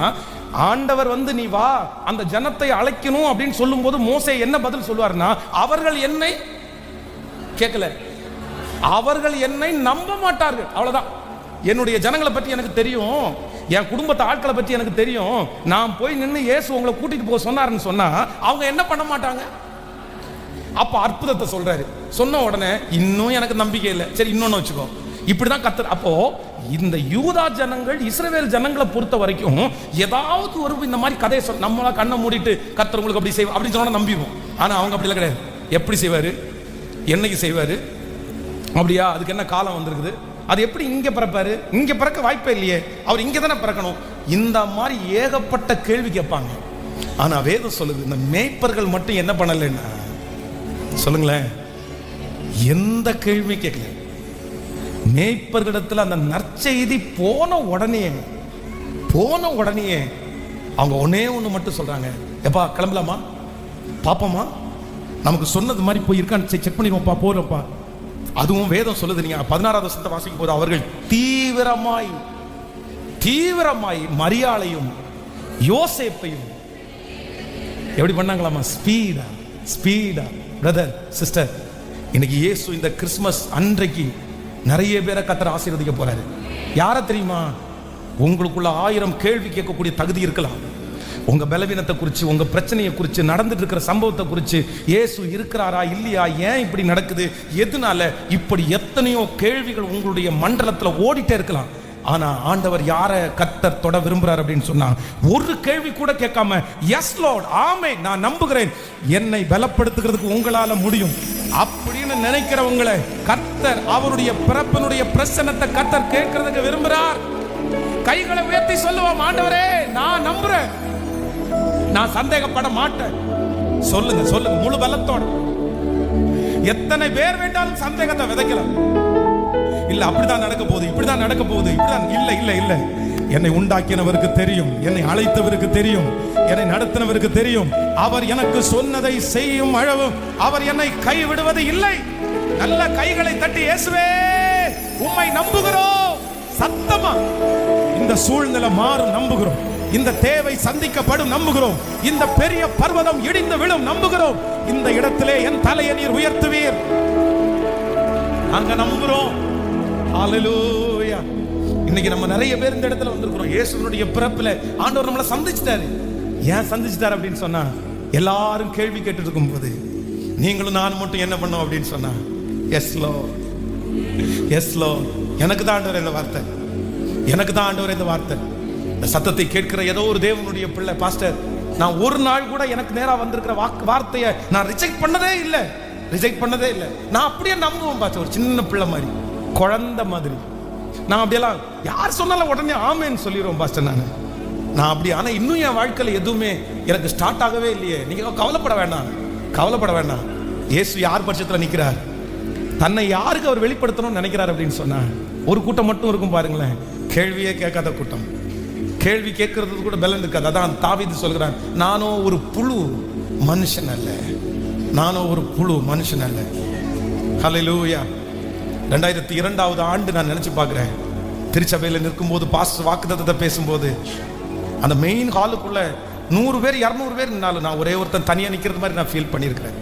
ஆண்டவர் வந்து நீ வா அந்த ஜனத்தை அழைக்கணும் அப்படின்னு சொல்லும் போது மோசே என்ன பதில் சொல்லுவாருன்னா, அவர்கள் என்னை கேட்கல, அவர்கள் என்னை நம்ப மாட்டார்கள், அவ்வளவுதான். என்னுடைய ஜனங்களை பற்றி எனக்கு தெரியும், என் குடும்பத்தை ஆட்களை பற்றி எனக்கு தெரியும், நான் போய் நின்று இயேசு உங்களை கூட்டிட்டு போக சொன்னாருன்னு சொன்னா அவங்க என்ன பண்ண மாட்டாங்க. அப்ப அற்புதத்தை சொல்றாரு, சொன்ன உடனே இன்னும் எனக்கு நம்பிக்கை இல்லை, சரி இன்னொன்னு வச்சுக்கோ, இப்படிதான் கத்தர். அப்போ இந்த யூதா ஜனங்கள் இஸ்ரவேல் ஜனங்களை பொறுத்த வரைக்கும் ஏதாவது ஒரு இந்த மாதிரி கதையை சொல்ல, நம்மளா கண்ணை மூடிட்டு கத்தர் உங்களுக்கு அப்படி செய்வோம் அப்படின்னு சொன்னா நம்பிடுவோம். ஆனா அவங்க அப்படி இல்லை, கிடையாது. எப்படி செய்வாரு, என்னைக்கு செய்வாரு, அப்படியா அதுக்கு என்ன காலம் வந்திருக்குது, அது எப்படி இங்க பிறப்பாரு, இங்க பிறக்க வாய்ப்பே இல்லையே, அவர் இங்க தானே பிறக்கணும், இந்த மாதிரி ஏகப்பட்ட கேள்வி கேட்பாங்க. ஆனா வேதம் சொல்லுது, இந்த மேய்ப்பர்கள் மட்டும் என்ன பண்ணலன்னா, சொல்லுங்களேன், எந்த கேள்வி கேட்கல. மேய்ப்பர்களிடத்தில் அந்த நற்செய்தி போன உடனே அவங்க ஒன்னே ஒன்று மட்டும் சொல்றாங்க, எப்பா கிளம்பலாமா, பாப்போமா, நமக்கு சொன்னது மாதிரி போய் இருக்கான்னு செக் பண்ணிடுவோம்ப்பா, போறோம்ப்பா. அதுவும் வேதம் சொல்லுது, நீங்க 16வது வசனத்தை வாசிக்கும் போது, அவர்கள் தீவிரமாய் மரியாளையும் யோசேப்பையும் எப்படி பண்ணாங்களாமா, ஸ்பீடா. பிரதர் சிஸ்டர், இன்னைக்கு இயேசு இந்த கிறிஸ்துமஸ் அன்றைக்கு நிறைய பேரை கர்த்தர் ஆசீர்வதிக்க போறாரு. யார தெரியுமா? உங்களுக்குள்ள 1000 கேள்வி கேட்கக்கூடிய தகுதி இருக்கலாம். உங்க பலவீனத்தை குறித்து, உங்க பிரச்சனையை குறித்து, நடந்துட்டு இருக்கிற சம்பவத்தை குறித்து, இயேசு இருக்கிறாரா இல்லையா, ஏன் இப்படி நடக்குது, எதனால இப்படி எத்தனையோ கேள்விகள் உங்களுடைய மண்டலத்தில் ஓடிட்டே இருக்கலாம். ஆனா ஆண்டவர் யாரை கர்த்தர் தொட விரும்புறார் அப்படின்னு சொன்னா, ஒரு கேள்வி கூட கேட்காம, எஸ் லார்ட், ஆமே, நான் நம்புகிறேன், என்னை பலப்படுத்துகிறதுக்கு உங்களால முடியும் அப்படின்னு நினைக்கிறவங்களை கர்த்தர் அவருடைய பிறப்பினுடைய பிரசன்னத்தை கர்த்தர் கேட்கறதுக்கு விரும்புறார். கைகளை உயர்த்தி சொல்லுவோம், ஆண்டவரே நான் நம்புறேன், நான் சந்தேகப்பட மாட்டேன். சொல்லுங்க முழு பலத்தோட. எத்தனை பேர் வேண்டாலும் சந்தேகத்தை விதைக்கலாம். இல்ல அப்படிதான் நடக்க போகுது, இப்படிதான் நடக்க போகுது, இப்படிதான். இல்ல என்னை உண்டாக்கினவருக்கு தெரியும், என்னை அழைத்தவருக்கு தெரியும், என்னை நடத்தினவருக்கு தெரியும், அவர் எனக்கு சொன்னதை செய்யும் அளவும் அவர் என்னை கைவிடுவது இல்லை. நல்ல கைகளை தட்டி, இயேசுவே உம்மை நம்புகிறோம், சத்தமா இந்த சூழ்நிலை மாறும் நம்புகிறோம், இந்த தேவை சந்திக்கப்படும் நம்புகிறோம், இந்த பெரிய பர்வதம் இடிந்து விழும் நம்புகிறோம், இந்த இடத்திலே என் தலையை நீர் உயர்த்துவீர், அங்க நம்புகிறோம். ஹalleluya. இன்னைக்கு நம்ம நிறைய பேர் இந்த இடத்துல வந்திருக்கிறோம். இயேசுவினுடைய பிறப்புல ஆண்டவர் நம்மளை சந்திச்சிட்டாரு. ஏன் சந்திச்சிட்டாரு அப்படின்னு சொன்னா, எல்லாரும் கேள்வி கேட்டு இருக்கும் போது நீங்களும் நான் மட்டும் என்ன பண்ணோம் அப்படின்னு சொன்னா, எஸ் லோ, எனக்கு தான் ஆண்டவர் இந்த வார்த்தை, எனக்கு தான் ஆண்டவர் இந்த வார்த்தை. இந்த சத்தத்தை கேட்கிற ஏதோ ஒரு தேவனுடைய பிள்ளை, பாஸ்டர் நான் ஒரு நாள் கூட எனக்கு நேரா வந்திருக்கிற வார்த்தையை நான் ரிஜெக்ட் பண்ணதே இல்லை, ரிஜெக்ட் பண்ணதே இல்லை. நான் அப்படியே நம்புவேன் பாஸ்டர், ஒரு சின்ன பிள்ளை மாதிரி, குழந்தை மாதிரி. நான் அப்படியெல்லாம் யார் சொன்னாலும் உடனே ஆமேன்னு சொல்லிடுவோம் பாஸ்டர். நான் அப்படி. ஆனால் இன்னும் என் வாழ்க்கையில் எதுவுமே எனக்கு ஸ்டார்ட் ஆகவே இல்லையே. நீங்கள் கவலைப்பட வேண்டாம். இயேசு யார் பட்சத்தில் நிற்கிறார், தன்னை யாருக்கு அவர் வெளிப்படுத்தணும்னு நினைக்கிறார் அப்படின்னு சொன்னா, ஒரு கூட்டம் மட்டும் இருக்கும் பாருங்களேன், கேள்வியே கேட்காத கூட்டம். கேள்வி கேட்கறது கூட பலன் இருக்காது. அதான் தாவீது சொல்கிறான், நானோ ஒரு புழு மனுஷன் அல்ல. ஹல்லேலூயா. 2002 ஆண்டு நான் நினைச்சு பார்க்கிறேன், திருச்சபையில் நிற்கும்போது பாஸ்டர் வாக்குத்தத்தத்தை பேசும்போது அந்த மெயின் ஹாலுக்குள்ள 100 பேர் 200 பேர் நின்னாலும் நான் ஒரே ஒருத்தன் தனியாக நிற்கிறது மாதிரி நான் ஃபீல் பண்ணியிருக்கிறேன்.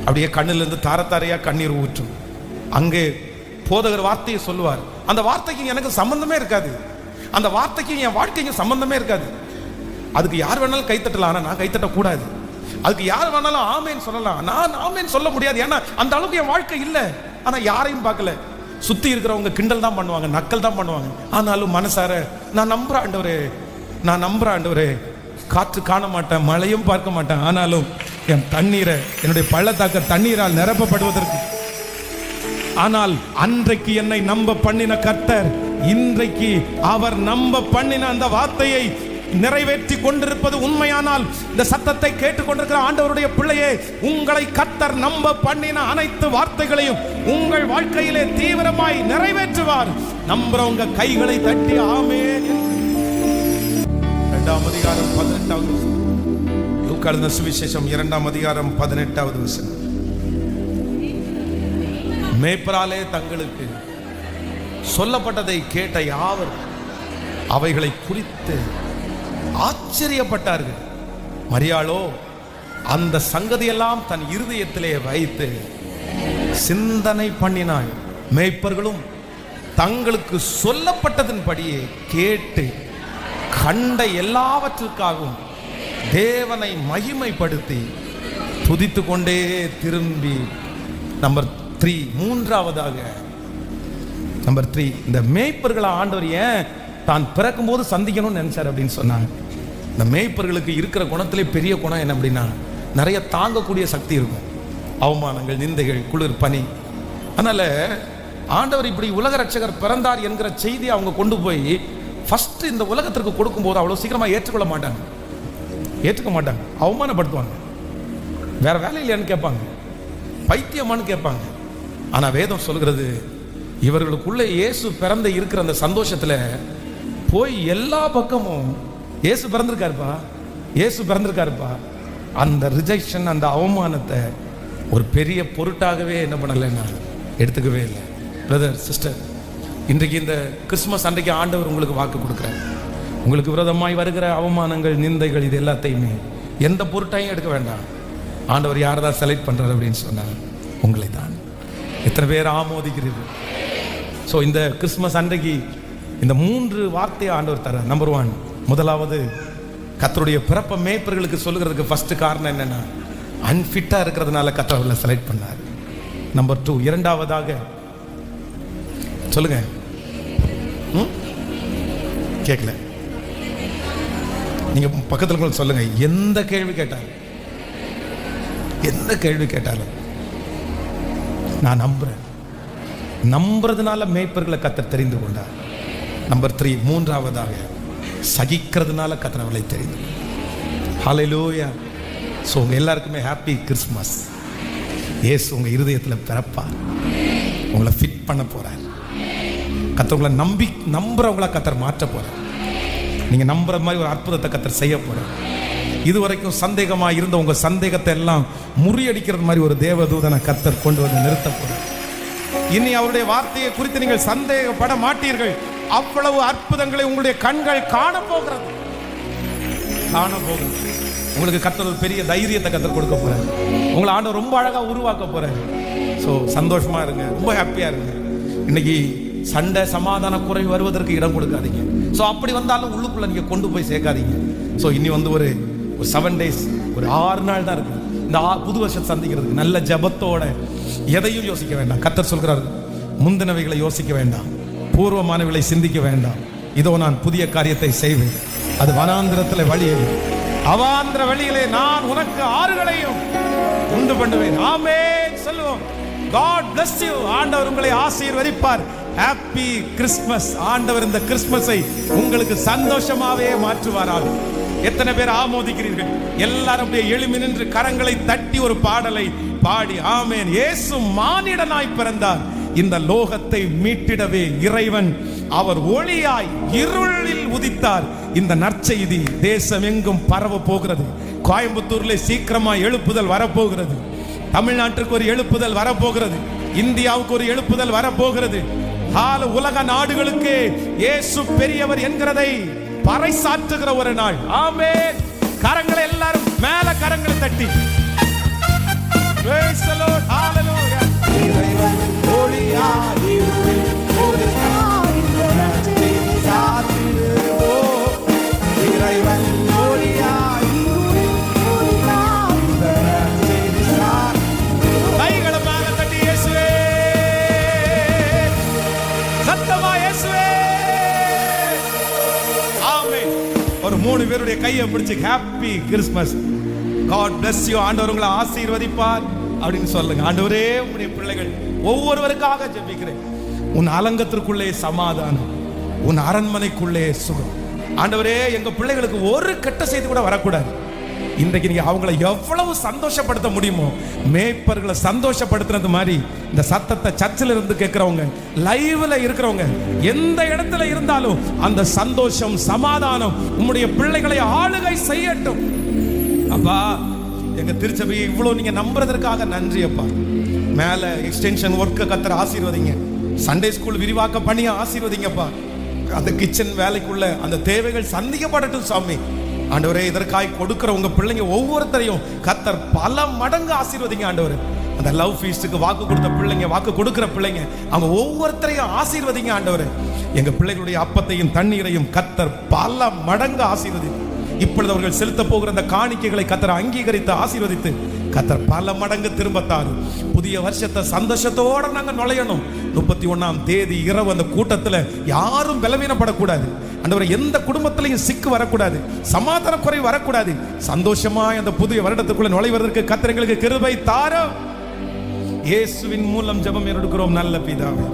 அப்படியே கண்ணிலிருந்து தாரத்தாரையா கண்ணீர் ஊற்றும். அங்கே போதகர் வார்த்தையை சொல்லுவார், அந்த வார்த்தைக்கு எனக்கு சம்பந்தமே இருக்காது, அந்த வார்த்தைக்கு என் வாழ்க்கைக்கும் சம்பந்தமே இருக்காது. அதுக்கு யார் வேணாலும் கைத்தட்டலாம், ஆனால் நான் கைத்தட்டக்கூடாது. அதுக்கு யார் வேணாலும் ஆமேன்னு சொல்லலாம், நான் ஆமேன்னு சொல்ல முடியாது. ஏன்னா அந்த அளவுக்கு என் வாழ்க்கை இல்லை. ஆனால் யாரையும் பார்க்கல, சுற்றி இருக்கிறவங்க கிண்டல் தான் பண்ணுவாங்க, நக்கல் தான் பண்ணுவாங்க. ஆனாலும் மனசார நான் நம்புறேன் ஆண்டவரே, காற்று காண மாட்டேன், மழையும் பார்க்க மாட்டேன், ஆனாலும் என் தண்ணீரை, என்னுடைய பள்ளத்தாக்க தண்ணீரால் நிரப்பப்படுவதற்கு. ஆனால் அன்றைக்கு என்னை நம்ப பண்ணின கர்த்தர் இன்றைக்கு அவர் நம்ப பண்ணின அந்த வார்த்தையை நிறைவேற்றி கொண்டிருப்பது உண்மையானால், இந்த சத்தத்தை கேட்டுக்கொண்டிருக்கிற ஆண்டவருடைய பிள்ளையே, உங்களை கர்த்தர் நம்ப பண்ணின அனைத்து வார்த்தைகளையும் உங்கள் வாழ்க்கையிலே தீவிரமாய் நிறைவேற்றுவார். நம்புறவங்க கைகளை தட்டி ஆமென். 2ஆம் அதிகாரம் 18வது வசனம். லூக்கா எழுதின சுவிசேஷம் 2ஆம் அதிகாரம் 18வது வசனம். மேய்ப்பராலே தங்களுக்கு சொல்லப்பட்டதை கேட்ட யாவர் அவைகளை குறித்து ஆச்சரியப்பட்டார்கள். மரியாளோ அந்த சங்கதியெல்லாம் தன் இருதயத்திலே வைத்து சிந்தனை பண்ணினாள். மேய்ப்பர்களும் தங்களுக்கு சொல்லப்பட்டதன்படியே கேட்டு கண்ட எல்லாவற்றுக்காகவும் தேவனை மகிமைப்படுத்தி துதித்து கொண்டே திரும்பி. நம்பர் 3, மூன்றாவதாக நம்பர் 3, இந்த மேய்ப்பர்களை ஆண்டவர் ஏன் தான் பிறக்கும் போது சந்திக்கணும்னு நினைச்சார் அப்படின்னு சொன்னாங்க. இந்த மேய்ப்பர்களுக்கு இருக்கிற குணத்திலே பெரிய குணம் என்ன அப்படின்னா, நிறைய தாங்கக்கூடிய சக்தி இருக்கும். அவமானங்கள், நிந்தைகள், குளிர், பனி. அதனால ஆண்டவர் இப்படி உலக ரட்சகர் பிறந்தார் என்கிற செய்தியை அவங்க கொண்டு போய் ஃபர்ஸ்ட் இந்த உலகத்திற்கு கொடுக்கும்போது அவ்வளோ சீக்கிரமா ஏற்றுக்க மாட்டாங்க, அவமானப்படுத்துவாங்க. வேற வேலை இல்லையான்னு கேட்பாங்க, பைத்தியமானு கேட்பாங்க. ஆனா வேதம் சொல்கிறது, இவர்களுக்குள்ள இயேசு பிறந்த இருக்கிற அந்த சந்தோஷத்துல போய் எல்லா பக்கமும் இயேசு பிறந்திருக்காருப்பா, அந்த ரிஜெக்ஷன், அந்த அவமானத்தை ஒரு பெரிய பொருட்டாகவே என்ன பண்ணலைன்னா எடுத்துக்கவே இல்லை. பிரதர், சிஸ்டர், இன்றைக்கு இந்த கிறிஸ்துமஸ் அன்றைக்கு ஆண்டவர் உங்களுக்கு வாக்கு கொடுக்குறார். உங்களுக்கு விரோதமாய் வருகிற அவமானங்கள், நிந்தைகள், இது எல்லாத்தையுமே எந்த பொருட்டையும் எடுக்க வேண்டாம். ஆண்டவர் யார் தான் செலக்ட் பண்றாரு அப்படின்னு சொன்னார், உங்களை தான். எத்தனை பேர் ஆமோதிக்கிறீர்கள்? ஸோ இந்த கிறிஸ்துமஸ் அன்றைக்கு இந்த 3 வார்த்தையை ஆண்டவர் தரார். நம்பர் 1, முதலாவது, கர்த்தருடைய பிறப்பை மேய்ப்பர்களுக்கு சொல்லுகிறதுக்கு ஃபர்ஸ்ட் காரணம் என்னன்னா, அன்ஃபிட்டா இருக்கிறதுனால கர்த்தர் அவர்களை செலக்ட் பண்ணார். நம்பர் 2, இரண்டாவதாக சொல்லுங்க, கேட்கல, நீங்க பக்கத்தில் சொல்லுங்க, எந்த கேள்வி கேட்டாலும் நான் நம்புறதுனால மேய்ப்பர்களை கர்த்தர் தெரிந்து கொண்டார். நம்பர் 3, மூன்றாவதாக, சகிக்கிறதுனால கர்த்தர் அவளை தெரிந்து கொண்டார். ஹல்லேலூயா. ஸோ உங்க எல்லாருக்குமே ஹாப்பி கிறிஸ்மஸ். இயேசு உங்க இருதயத்தில் பிறப்பார், உங்களை ஃபிட் பண்ண போறார். கர்த்தர் உங்களை நம்புறவங்களா கர்த்தர் மாற்ற போறார். நீங்க நம்புற மாதிரி ஒரு அற்புதத்தை கர்த்தர் செய்ய போறார். இதுவரைக்கும் சந்தேகமா இருந்த உங்க சந்தேகத்தை எல்லாம் முறியடிக்கிறது மாதிரி ஒரு தேவதூதனை கர்த்தர் கொண்டு வந்து நிறுத்த போறார். இனி அவருடைய வார்த்தையை குறித்து நீங்கள் சந்தேகப்பட மாட்டீர்கள். அவ்வளவு அற்புதங்களை உங்களுடைய கண்கள் காண போகிறது. உங்களுக்கு கர்த்தர் ஒரு பெரிய தைரியத்தை கர்த்தர் கொடுக்க போறாரு. உங்களை ஆண்டவர் ரொம்ப அழகா உருவாக்க போறாரு. ஸோ சந்தோஷமா இருங்க, ரொம்ப ஹாப்பியா இருங்க. இன்னைக்கு சண்டை, சமாதான குறைவு வருவதற்கு இடம் கொடுக்காதீங்க. ஸோ அப்படி வந்தாலும் உள்ளுக்குள்ள நீங்க கொண்டு போய் சேர்க்காதீங்க. ஸோ இனி வந்து ஒரு 7 days, ஒரு 6 நாள் தான் இருக்கு இந்த புது வருஷத்தை சந்திக்கிறதுக்கு. நல்ல ஜபத்தோட எதையும் யோசிக்க வேண்டாம். கர்த்தர் சொல்கிறார், முந்தினவைகளை யோசிக்க வேண்டாம், பூர்வமானவைகளை சிந்திக்க வேண்டாம். இதோ நான் புதிய காரியத்தை செய்வேன், அது வனாந்திரத்தில் வழியே, அவாந்திர வழியிலே நான் உனக்கு ஆறுகளையும் உண்டு பண்ணுவேன். ஆமென் சொல்லுவோம். God bless you. ஆண்டவர் உங்களை ஆசீர்வதிப்பார். Happy Christmas. ஆண்டவர் இந்த கிறிஸ்மஸை உங்களுக்கு சந்தோஷமாவே மாற்றுவாராக. எத்தனை பேர் ஆமோதிக்கிறீர்கள்? எல்லாரும் அப்படியே எழும்பி நின்று கரங்களை தட்டி ஒரு பாடலை பாடி ஆமென். இயேசு மானிடனாய் பிறந்தார். இந்த லோகத்தை மீட்டிடவே இறைவன் அவர் ஒளியாய் இருளில் உதித்தார். இந்த நற்செய்தி தேசம் எங்கும் பரவ போகிறது. கோயம்புத்தூர்ல சீக்கிரமா எழுப்புதல் வரப்போகிறது. தமிழ்நாட்டுக்கு ஒரு எழுப்புதல் வரப்போகிறது. இந்தியாவுக்கு ஒரு எழுப்புதல் வரப்போகிறது. உலக நாடுகளுக்கு இயேசு பெரியவர் என்கிறதை பறைசாற்றுகிற ஒரு நாள். ஆமென். கரங்களை எல்லாரும் மேல கரங்களை தட்டி praise the Lord. hallelujah. இறைவன் ஒளியாய் இருளில் உதித்தார். இறைவன் ஒளியாய் இருளில் உதித்தார். கைகளை மேல தட்டி இயேசுவே, சத்தமா இயேசுவே. ஆமென். ஒரு 3 பேருடைய கையை பிடிச்சு happy Christmas, God bless you, ஆண்டவர் உங்களை ஆசீர்வதிப்பார் அப்படின்னு சொல்லுங்க. ஆண்டவரே, உம்முடைய பிள்ளைகள் ஒவ்வொருவருக்காக ஜெபிக்கிறேன். உன் அலங்கத்திற்குள்ளே சமாதானம், உன் அரண்மனைக்குள்ளே சுகம். ஆண்டவரே, எங்க பிள்ளைகளுக்கு ஒரு கெட்ட செய்தி கூட வரக்கூடாது. இன்றைக்கு நீங்க அவங்களை எவ்வளவு சந்தோஷப்படுத்த முடியுமோ, மேய்ப்பர்களை சந்தோஷப்படுத்துறது மாதிரி இந்த சத்தத்தை சர்ச்சில் இருந்து கேட்கிறவங்க, லைவ்ல இருக்கிறவங்க, எந்த இடத்துல இருந்தாலும் அந்த சந்தோஷம் சமாதானம் உம்முடைய பிள்ளைகளை ஆளுகை செய்யட்டும். அப்பா, எங்க திருச்சபையை இவ்வளவு நீங்க நம்புறதற்காக நன்றி அப்பா. மேல எக்ஸ்டென்ஷன் ஒர்க்க கத்தர ஆசீர்வதிங்க. சண்டே ஸ்கூல் விரிவாக்க பண்ணி ஆசீர்வதிங்கப்பா. அந்த கிச்சன் வேலைக்குள்ள அந்த தேவைகள் சந்திக்கப்படட்டும் சாமி. ஆண்டவரே, இதற்காய் கொடுக்கிற உங்க பிள்ளைங்க ஒவ்வொருத்தரையும் கத்தர் பல மடங்கு ஆசீர்வதிங்க ஆண்டவரே. அந்த லவ் ஃபீஸ்டுக்கு வாக்கு கொடுத்த பிள்ளைங்க, வாக்கு கொடுக்கிற பிள்ளைங்க, அவங்க ஒவ்வொருத்தரையும் ஆசீர்வதிங்க ஆண்டவரே. எங்க பிள்ளைகளுடைய அப்பத்தையும் தண்ணீரையும் கத்தர் பல மடங்கு ஆசீர்வதிங்க. இப்பொழுது அவர்கள் செலுத்த போகிற அந்த காணிக்கைகளை கத்தர் அங்கீகரித்து ஆசீர்வதித்து கத்தர் பல மடங்கு திரும்பத்தாரு. புதிய வருஷத்தை சந்தோஷத்தோட நாங்க நுழையணும். 31ஆம் தேதி இரவு அந்த கூட்டத்தில் யாரும் பலவீனப்படக்கூடாது ஆண்டவரே. எந்த குடும்பத்திலையும் சிக்கு வரக்கூடாது, சமாதான குறை வரக்கூடாது. சந்தோஷமா அந்த புதிய வருடத்துக்குள்ள நுழைவதற்கு கத்தர் எங்களுக்கு கிருபை தாரும். இயேசுவின் மூலம் ஜெபம் எடுக்கிறோம் நல்ல பிதாவே.